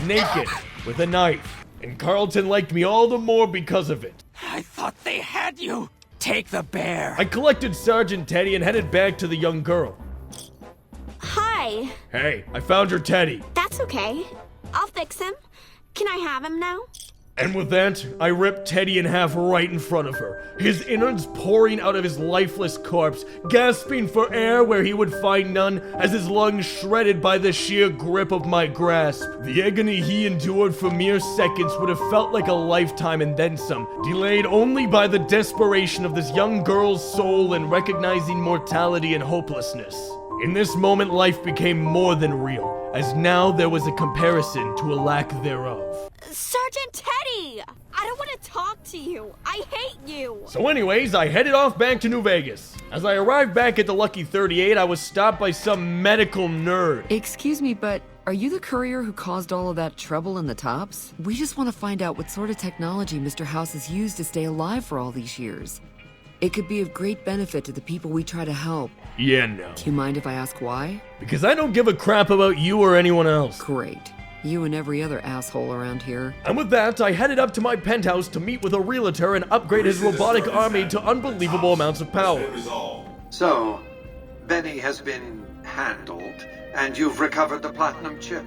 Naked. With a knife. And Carlton liked me all the more because of it. I thought they had you. Take the bear. I collected Sergeant Teddy and headed back to the young girl. Hi. Hey, I found your Teddy. That's okay. I'll fix him. Can I have him now? And with that, I ripped Teddy in half right in front of her, his innards pouring out of his lifeless corpse, gasping for air where he would find none, as his lungs shredded by the sheer grip of my grasp. The agony he endured for mere seconds would have felt like a lifetime and then some, delayed only by the desperation of this young girl's soul and recognizing mortality and hopelessness. In this moment, life became more than real, as now there was a comparison to a lack thereof. Sergeant Teddy! I don't want to talk to you. I hate you. So anyways, I headed off back to New Vegas. As I arrived back at the Lucky 38, I was stopped by some medical nerd. Excuse me, but are you the courier who caused all of that trouble in the tops? We just want to find out what sort of technology Mr. House has used to stay alive for all these years. It could be of great benefit to the people we try to help. Yeah, no. Do you mind if I ask why? Because I don't give a crap about you or anyone else. Great. You and every other asshole around here. And with that, I headed up to my penthouse to meet with a realtor and upgrade his robotic army to unbelievable amounts of power. So, Benny has been handled, and you've recovered the platinum chip.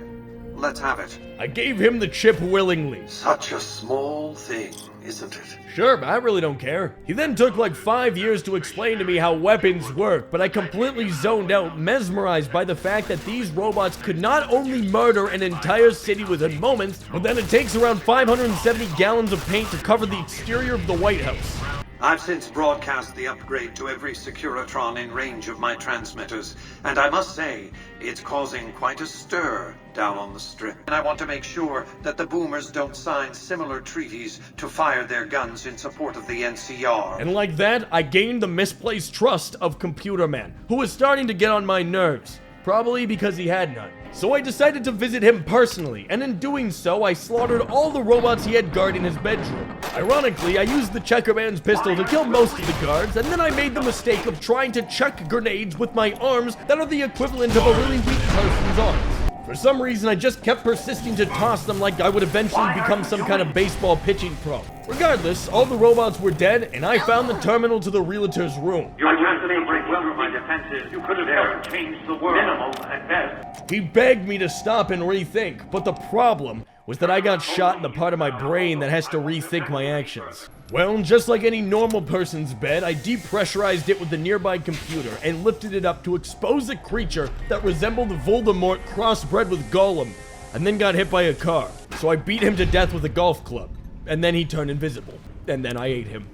Let's have it. I gave him the chip willingly. Such a small thing, isn't it? Sure, but I really don't care. He then took like 5 years to explain to me how weapons work, but I completely zoned out, mesmerized by the fact that these robots could not only murder an entire city within moments, but then it takes around 570 gallons of paint to cover the exterior of the White House. I've since broadcast the upgrade to every Securitron in range of my transmitters, and I must say, it's causing quite a stir down on the Strip. And I want to make sure that the boomers don't sign similar treaties to fire their guns in support of the NCR. And like that, I gained the misplaced trust of Computer Man, who was starting to get on my nerves. Probably because he had none. So I decided to visit him personally, and in doing so, I slaughtered all the robots he had guarding his bedroom. Ironically, I used the Checker Man's pistol to kill most of the guards, and then I made the mistake of trying to chuck grenades with my arms that are the equivalent of a really weak person's arms. For some reason, I just kept persisting to toss them like I would eventually become some kind of baseball pitching pro. Regardless, all the robots were dead, and I found the terminal to the realtor's room. Your attempts to break well through my defenses. You could have helped change the world. Minimal at best. He begged me to stop and rethink, but the problem was that I got shot in the part of my brain that has to rethink my actions. Well, just like any normal person's bed, I depressurized it with the nearby computer and lifted it up to expose a creature that resembled Voldemort crossbred with Gollum, and then got hit by a car. So I beat him to death with a golf club, and then he turned invisible, and then I ate him.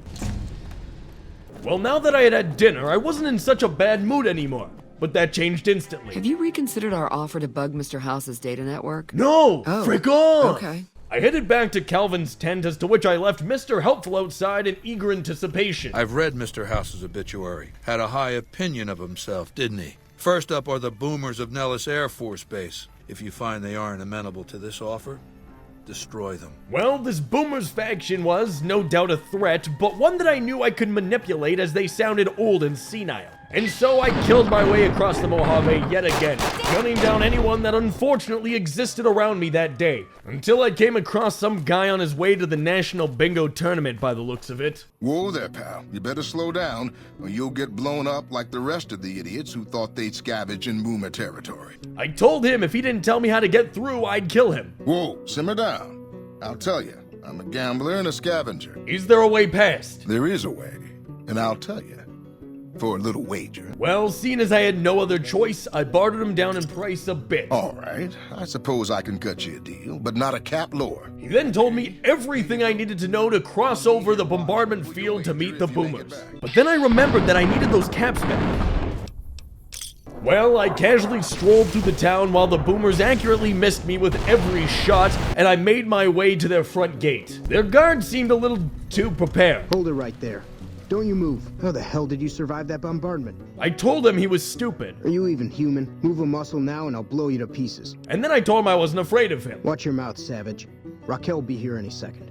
Well, now that I had had dinner, I wasn't in such a bad mood anymore. But that changed instantly. Have you reconsidered our offer to bug Mr. House's data network? No! Oh. Frick off! Okay. I headed back to Calvin's tent, as to which I left Mr. Helpful outside in eager anticipation. I've read Mr. House's obituary. Had a high opinion of himself, didn't he? First up are the boomers of Nellis Air Force Base. If you find they aren't amenable to this offer, destroy them. Well, this boomers faction was, no doubt, a threat, but one that I knew I could manipulate as they sounded old and senile. And so I killed my way across the Mojave yet again, gunning down anyone that unfortunately existed around me that day, until I came across some guy on his way to the National Bingo Tournament by the looks of it. Whoa there, pal. You better slow down, or you'll get blown up like the rest of the idiots who thought they'd scavenge in boomer territory. I told him if he didn't tell me how to get through, I'd kill him. Whoa, simmer down. I'll tell you, I'm a gambler and a scavenger. Is there a way past? There is a way, and I'll tell you. For a little wager. Well, seeing as I had no other choice, I bartered him down in price a bit. All right, I suppose I can cut you a deal, but not a cap lower. He then told me everything I needed to know to cross over the bombardment field to meet the boomers. But then I remembered that I needed those caps back. Well, I casually strolled through the town while the boomers accurately missed me with every shot, and I made my way to their front gate. Their guards seemed a little too prepared. Hold it right there. Don't you move. How the hell did you survive that bombardment? I told him he was stupid. Are you even human? Move a muscle now and I'll blow you to pieces. And then I told him I wasn't afraid of him. Watch your mouth, savage. Raquel will be here any second.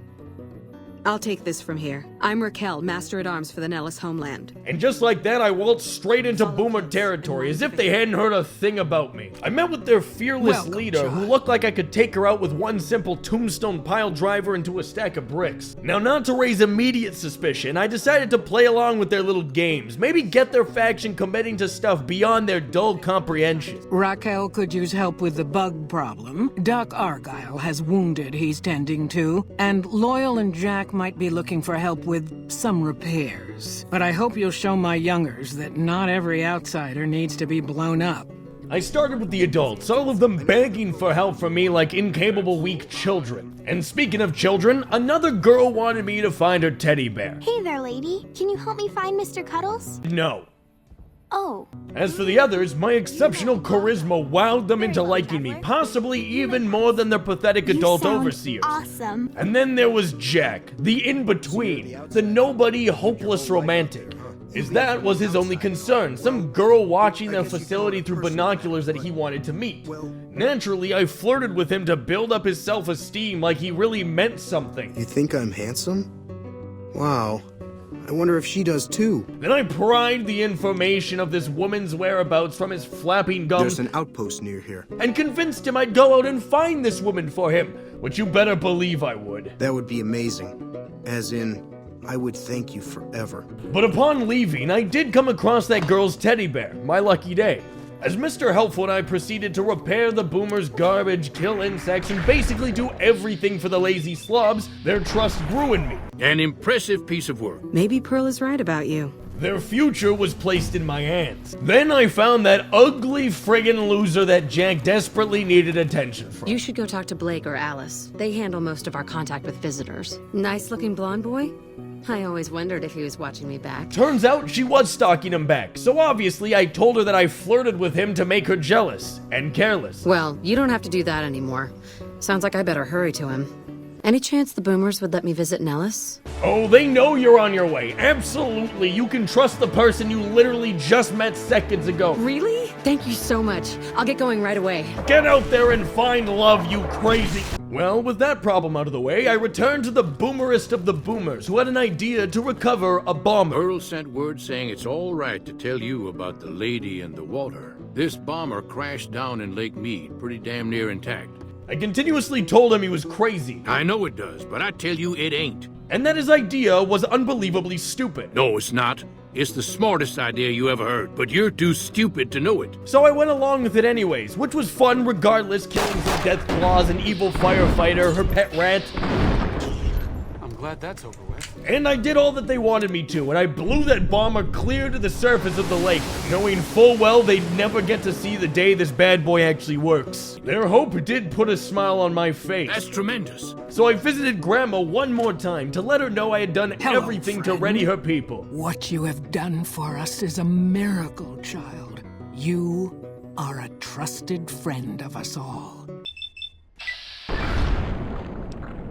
I'll take this from here. I'm Raquel, Master-at-Arms for the Nellis homeland. And just like that, I waltzed straight into boomer territory, as if they hadn't heard a thing about me. I met with their fearless leader, who looked like I could take her out with one simple tombstone pile driver into a stack of bricks. Now, not to raise immediate suspicion, I decided to play along with their little games, maybe get their faction committing to stuff beyond their dull comprehension. Raquel could use help with the bug problem. Doc Argyle has wounded he's tending to, and Loyal and Jack might be looking for help with some repairs. But I hope you'll show my youngers that not every outsider needs to be blown up. I started with the adults, all of them begging for help from me like incapable, weak children. And speaking of children, another girl wanted me to find her teddy bear. Hey there, lady. Can you help me find Mr. Cuddles? No. Oh. As for the others, my exceptional charisma wowed them into liking me, possibly even more than their pathetic adult overseers. Awesome. And then there was Jack, the in-between, the nobody, hopeless romantic. Is that was his only concern, some girl watching their facility through binoculars that he wanted to meet. Naturally, I flirted with him to build up his self-esteem like he really meant something. You think I'm handsome? Wow. I wonder if she does too. Then I pried the information of this woman's whereabouts from his flapping gums. There's an outpost near here. And convinced him I'd go out and find this woman for him, which you better believe I would. That would be amazing. As in, I would thank you forever. But upon leaving, I did come across that girl's teddy bear, my lucky day. as Mr. Helpful and I proceeded to repair the boomers' garbage, kill insects, and basically do everything for the lazy slobs, their trust grew in me. An impressive piece of work. Maybe Pearl is right about you. Their future was placed in my hands. Then I found that ugly friggin' loser that Jack desperately needed attention from. You should go talk to Blake or Alice. They handle most of our contact with visitors. Nice-looking blonde boy? I always wondered if he was watching me back. Turns out she was stalking him back, so obviously I told her that I flirted with him to make her jealous and careless. Well, you don't have to do that anymore. Sounds like I better hurry to him. Any chance the boomers would let me visit Nellis? Oh, they know you're on your way. Absolutely. You can trust the person you literally just met seconds ago. Really? Thank you so much. I'll get going right away. Get out there and find love, you crazy. Well, with that problem out of the way, I returned to the boomerist of the boomers, who had an idea to recover a bomber. Earl sent word saying it's all right to tell you about the lady and the water. This bomber crashed down in Lake Mead, pretty damn near intact. I continuously told him he was crazy. I know it does, but I tell you it ain't. And that his idea was unbelievably stupid. No, it's not. It's the smartest idea you ever heard, but you're too stupid to know it. So I went along with it anyways, which was fun regardless, killing some death claws, an evil firefighter, her pet rat. I'm glad that's over with. And I did all that they wanted me to, and I blew that bomber clear to the surface of the lake, knowing full well they'd never get to see the day this bad boy actually works. Their hope did put a smile on my face. That's tremendous. So I visited Grandma one more time to let her know I had done everything to ready her people. What you have done for us is a miracle, child. You are a trusted friend of us all.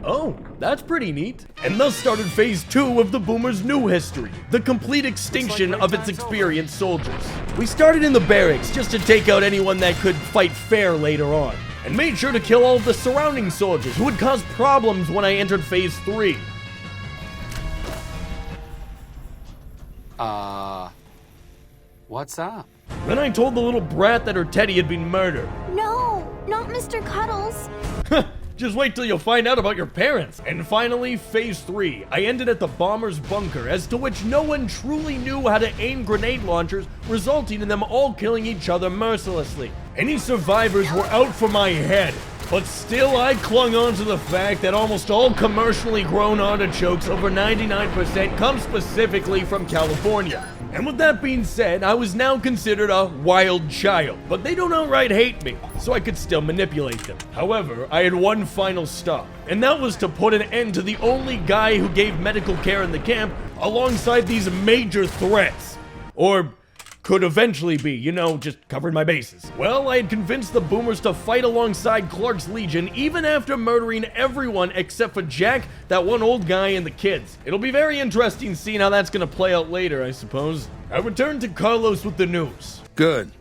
Oh, that's pretty neat. And thus started phase 2 of the boomers' new history, the complete extinction of its experienced soldiers. We started in the barracks just to take out anyone that could fight fair later on, and made sure to kill all of the surrounding soldiers who would cause problems when I entered phase 3. What's up? Then I told the little brat that her teddy had been murdered. No, not Mr. Cuddles. Just wait till you'll find out about your parents. And finally, phase 3. I ended at the bomber's bunker, as to which no one truly knew how to aim grenade launchers, resulting in them all killing each other mercilessly. Any survivors were out for my head. But still, I clung on to the fact that almost all commercially grown artichokes, over 99%, come specifically from California. And with that being said, I was now considered a wild child, but they don't outright hate me, so I could still manipulate them. However, I had one final stop, and that was to put an end to the only guy who gave medical care in the camp alongside these major threats. Or could eventually be, you know, just covered my bases. Well, I had convinced the boomers to fight alongside Clark's Legion even after murdering everyone except for Jack, that one old guy, and the kids. It'll be very interesting seeing how that's gonna play out later, I suppose. I returned to Carlos with the news. Good.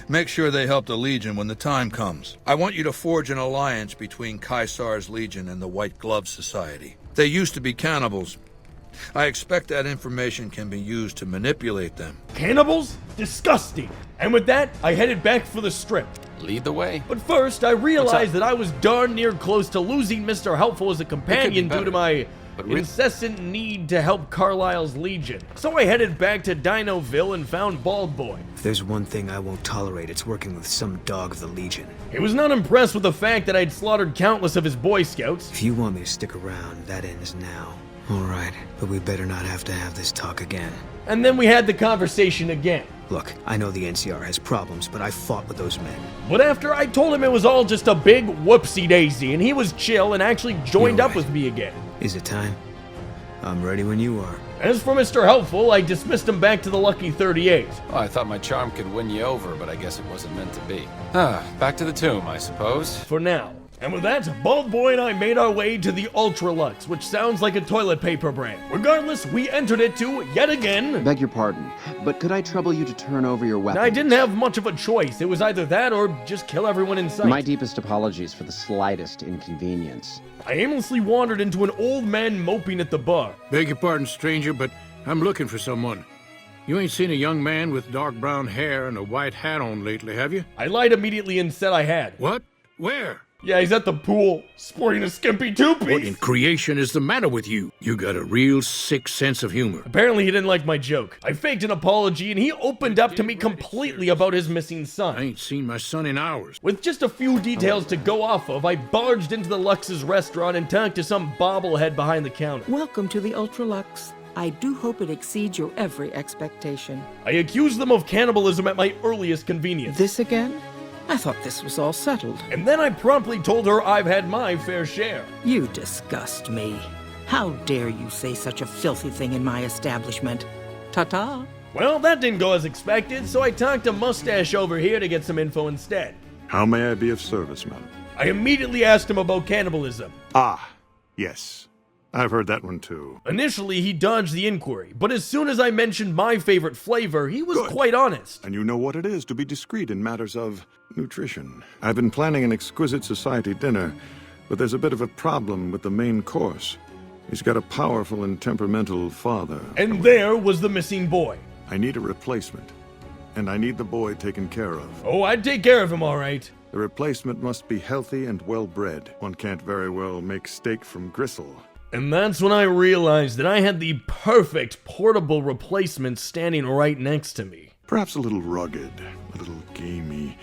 Make sure they help the Legion when the time comes. I want you to forge an alliance between Caesar's Legion and the White Glove Society. They used to be cannibals. I expect that information can be used to manipulate them. Cannibals? Disgusting! And with that, I headed back for the strip. Lead the way. But first, I realized that I was darn near close to losing Mr. Helpful as a companion due to my incessant need to help Carlisle's Legion. So I headed back to Dinoville and found Bald Boy. If there's one thing I won't tolerate, it's working with some dog of the Legion. He was not impressed with the fact that I'd slaughtered countless of his Boy Scouts. If you want me to stick around, that ends now. Alright, but we better not have to have this talk again. And then we had the conversation again. Look, I know the NCR has problems, but I fought with those men. But after I told him it was all just a big whoopsie-daisy, and he was chill and actually joined up with me again. Is it time? I'm ready when you are. As for Mr. Helpful, I dismissed him back to the Lucky 38. Oh, I thought my charm could win you over, but I guess it wasn't meant to be. Back to the tomb, I suppose. For now. And with that, Bald Boy and I made our way to the Ultralux, which sounds like a toilet paper brand. Regardless, we entered it to, yet again... Beg your pardon, but could I trouble you to turn over your weapon? I didn't have much of a choice. It was either that or just kill everyone in sight. My deepest apologies for the slightest inconvenience. I aimlessly wandered into an old man moping at the bar. Beg your pardon, stranger, but I'm looking for someone. You ain't seen a young man with dark brown hair and a white hat on lately, have you? I lied immediately and said I had. What? Where? Yeah, he's at the pool, sporting a skimpy two-piece. What in creation is the matter with you? You got a real sick sense of humor. Apparently he didn't like my joke. I faked an apology and he opened up to me completely about his missing son. I ain't seen my son in hours. With just a few details to go off of, I barged into the Lux's restaurant and talked to some bobblehead behind the counter. Welcome to the Ultra Lux. I do hope it exceeds your every expectation. I accused them of cannibalism at my earliest convenience. This again? I thought this was all settled. And then I promptly told her I've had my fair share. You disgust me. How dare you say such a filthy thing in my establishment? Ta-ta. Well, that didn't go as expected, so I talked to Mustache over here to get some info instead. How may I be of service, madam? I immediately asked him about cannibalism. Ah, yes. I've heard that one too. Initially, he dodged the inquiry, but as soon as I mentioned my favorite flavor, he was quite honest. And you know what it is to be discreet in matters of nutrition. I've been planning an exquisite society dinner, but there's a bit of a problem with the main course. He's got a powerful and temperamental father. And there was the missing boy. I need a replacement, and I need the boy taken care of. Oh, I'd take care of him, all right. The replacement must be healthy and well-bred. One can't very well make steak from gristle. And that's when I realized that I had the perfect portable replacement standing right next to me. Perhaps a little rugged, a little gamey,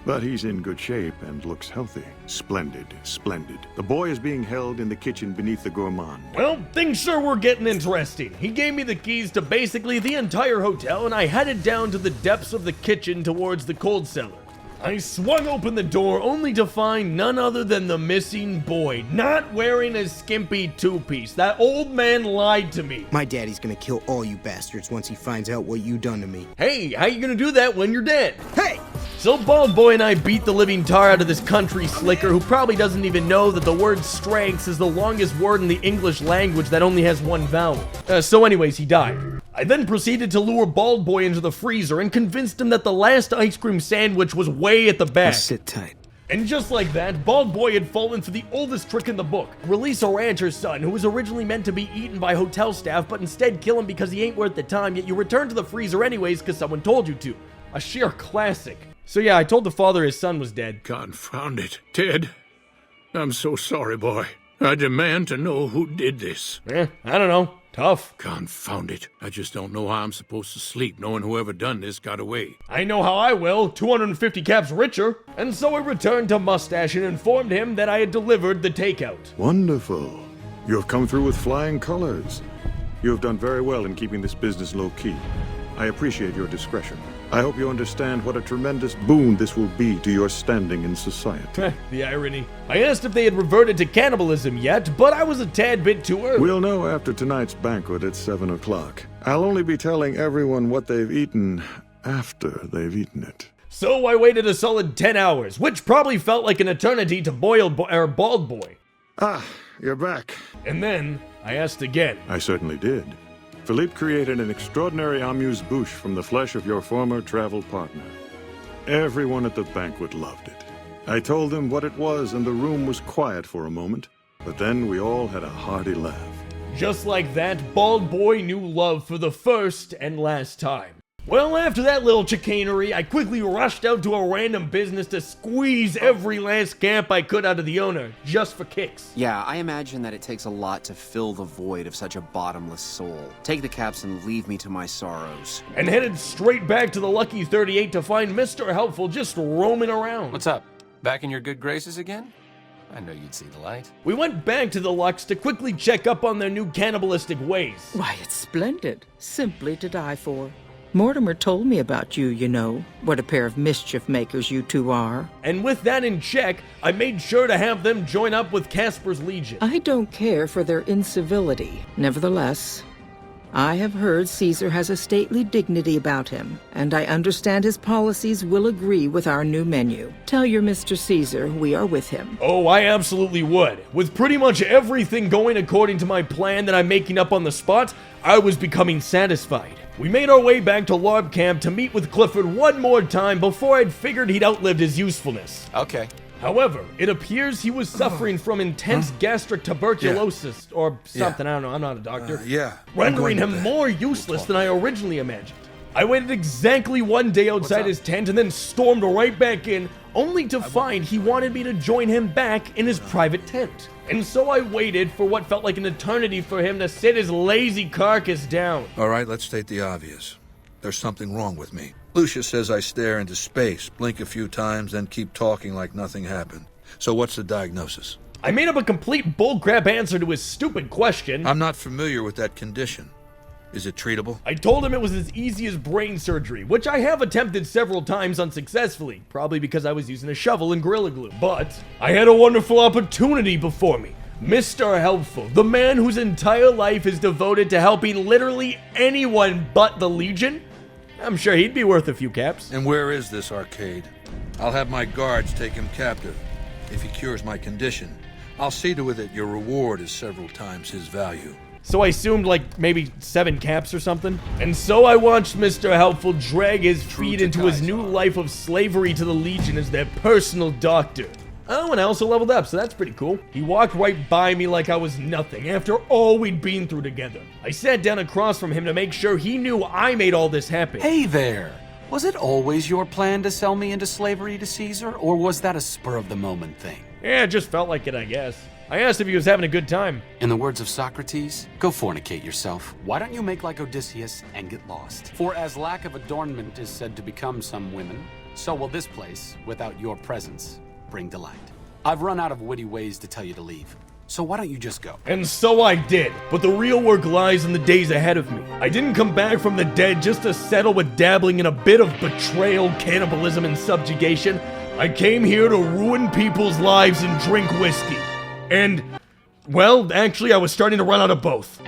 but he's in good shape and looks healthy. Splendid, splendid. The boy is being held in the kitchen beneath the gourmand. Well, things sure were getting interesting. He gave me the keys to basically the entire hotel, and I headed down to the depths of the kitchen towards the cold cellar. I swung open the door only to find none other than the missing boy, not wearing a skimpy two-piece. That old man lied to me. My daddy's gonna kill all you bastards once he finds out what you done to me. Hey, how you gonna do that when you're dead? Hey! So Bald Boy and I beat the living tar out of this country slicker who probably doesn't even know that the word strengths is the longest word in the English language that only has one vowel. So anyways, he died. I then proceeded to lure Bald Boy into the freezer and convinced him that the last ice cream sandwich was way at the back. Sit tight. And just like that, Bald Boy had fallen for the oldest trick in the book. Release a rancher's son who was originally meant to be eaten by hotel staff, but instead kill him because he ain't worth the time, yet you return to the freezer anyways because someone told you to. A sheer classic. So yeah, I told the father his son was dead. Confound it. Ted, I'm so sorry, boy. I demand to know who did this. I don't know. Tough. Confound it. I just don't know how I'm supposed to sleep knowing whoever done this got away. I know how I will. 250 caps richer. And so I returned to Mustache and informed him that I had delivered the takeout. Wonderful. You have come through with flying colors. You have done very well in keeping this business low-key. I appreciate your discretion. I hope you understand what a tremendous boon this will be to your standing in society. The irony. I asked if they had reverted to cannibalism yet, but I was a tad bit too early. We'll know after tonight's banquet at 7 o'clock. I'll only be telling everyone what they've eaten after they've eaten it. So I waited a solid 10 hours, which probably felt like an eternity to Bald Boy. Ah, you're back. And then I asked again. I certainly did. Philippe created an extraordinary amuse-bouche from the flesh of your former travel partner. Everyone at the banquet loved it. I told them what it was, and the room was quiet for a moment, but then we all had a hearty laugh. Just like that, Bald Boy knew love for the first and last time. Well, after that little chicanery, I quickly rushed out to a random business to squeeze every last camp I could out of the owner, just for kicks. Yeah, I imagine that it takes a lot to fill the void of such a bottomless soul. Take the caps and leave me to my sorrows. And headed straight back to the Lucky 38 to find Mr. Helpful just roaming around. What's up? Back in your good graces again? I know you'd see the light. We went back to the Lux to quickly check up on their new cannibalistic ways. Why, it's splendid. Simply to die for. Mortimer told me about you, you know. What a pair of mischief makers you two are. And with that in check, I made sure to have them join up with Casper's Legion. I don't care for their incivility. Nevertheless, I have heard Caesar has a stately dignity about him, and I understand his policies will agree with our new menu. Tell your Mr. Caesar we are with him. Oh, I absolutely would. With pretty much everything going according to my plan that I'm making up on the spot, I was becoming satisfied. We made our way back to Larb Camp to meet with Clifford one more time before I'd figured he'd outlived his usefulness. Okay. However, it appears he was suffering from intense gastric tuberculosis or something. I don't know. I'm not a doctor. Yeah. Rendering him more useless than I originally imagined. I waited exactly 1 day outside his tent and then stormed right back in, only to find he wanted me to join him back in his private tent. And so I waited for what felt like an eternity for him to sit his lazy carcass down. All right, let's state the obvious. There's something wrong with me. Lucia says I stare into space, blink a few times, then keep talking like nothing happened. So what's the diagnosis? I made up a complete bullcrap answer to his stupid question. I'm not familiar with that condition. Is it treatable? I told him it was as easy as brain surgery, which I have attempted several times unsuccessfully, probably because I was using a shovel and Gorilla Glue. But I had a wonderful opportunity before me. Mr. Helpful, the man whose entire life is devoted to helping literally anyone but the Legion. I'm sure he'd be worth a few caps. And where is this arcade? I'll have my guards take him captive. If he cures my condition, I'll see to it that your reward is several times his value. So I assumed like maybe 7 caps or something. And so I watched Mr. Helpful drag his feet into his new life of slavery to the Legion as their personal doctor. Oh, and I also leveled up, so that's pretty cool. He walked right by me like I was nothing after all we'd been through together. I sat down across from him to make sure he knew I made all this happen. Hey there! Was it always your plan to sell me into slavery to Caesar, or was that a spur-of-the-moment thing? Yeah, it just felt like it, I guess. I asked if he was having a good time. In the words of Socrates, go fornicate yourself. Why don't you make like Odysseus and get lost? For as lack of adornment is said to become some women, so will this place, without your presence, bring delight. I've run out of witty ways to tell you to leave. So why don't you just go? And so I did, but the real work lies in the days ahead of me. I didn't come back from the dead just to settle with dabbling in a bit of betrayal, cannibalism, and subjugation. I came here to ruin people's lives and drink whiskey. And, well, actually, I was starting to run out of both.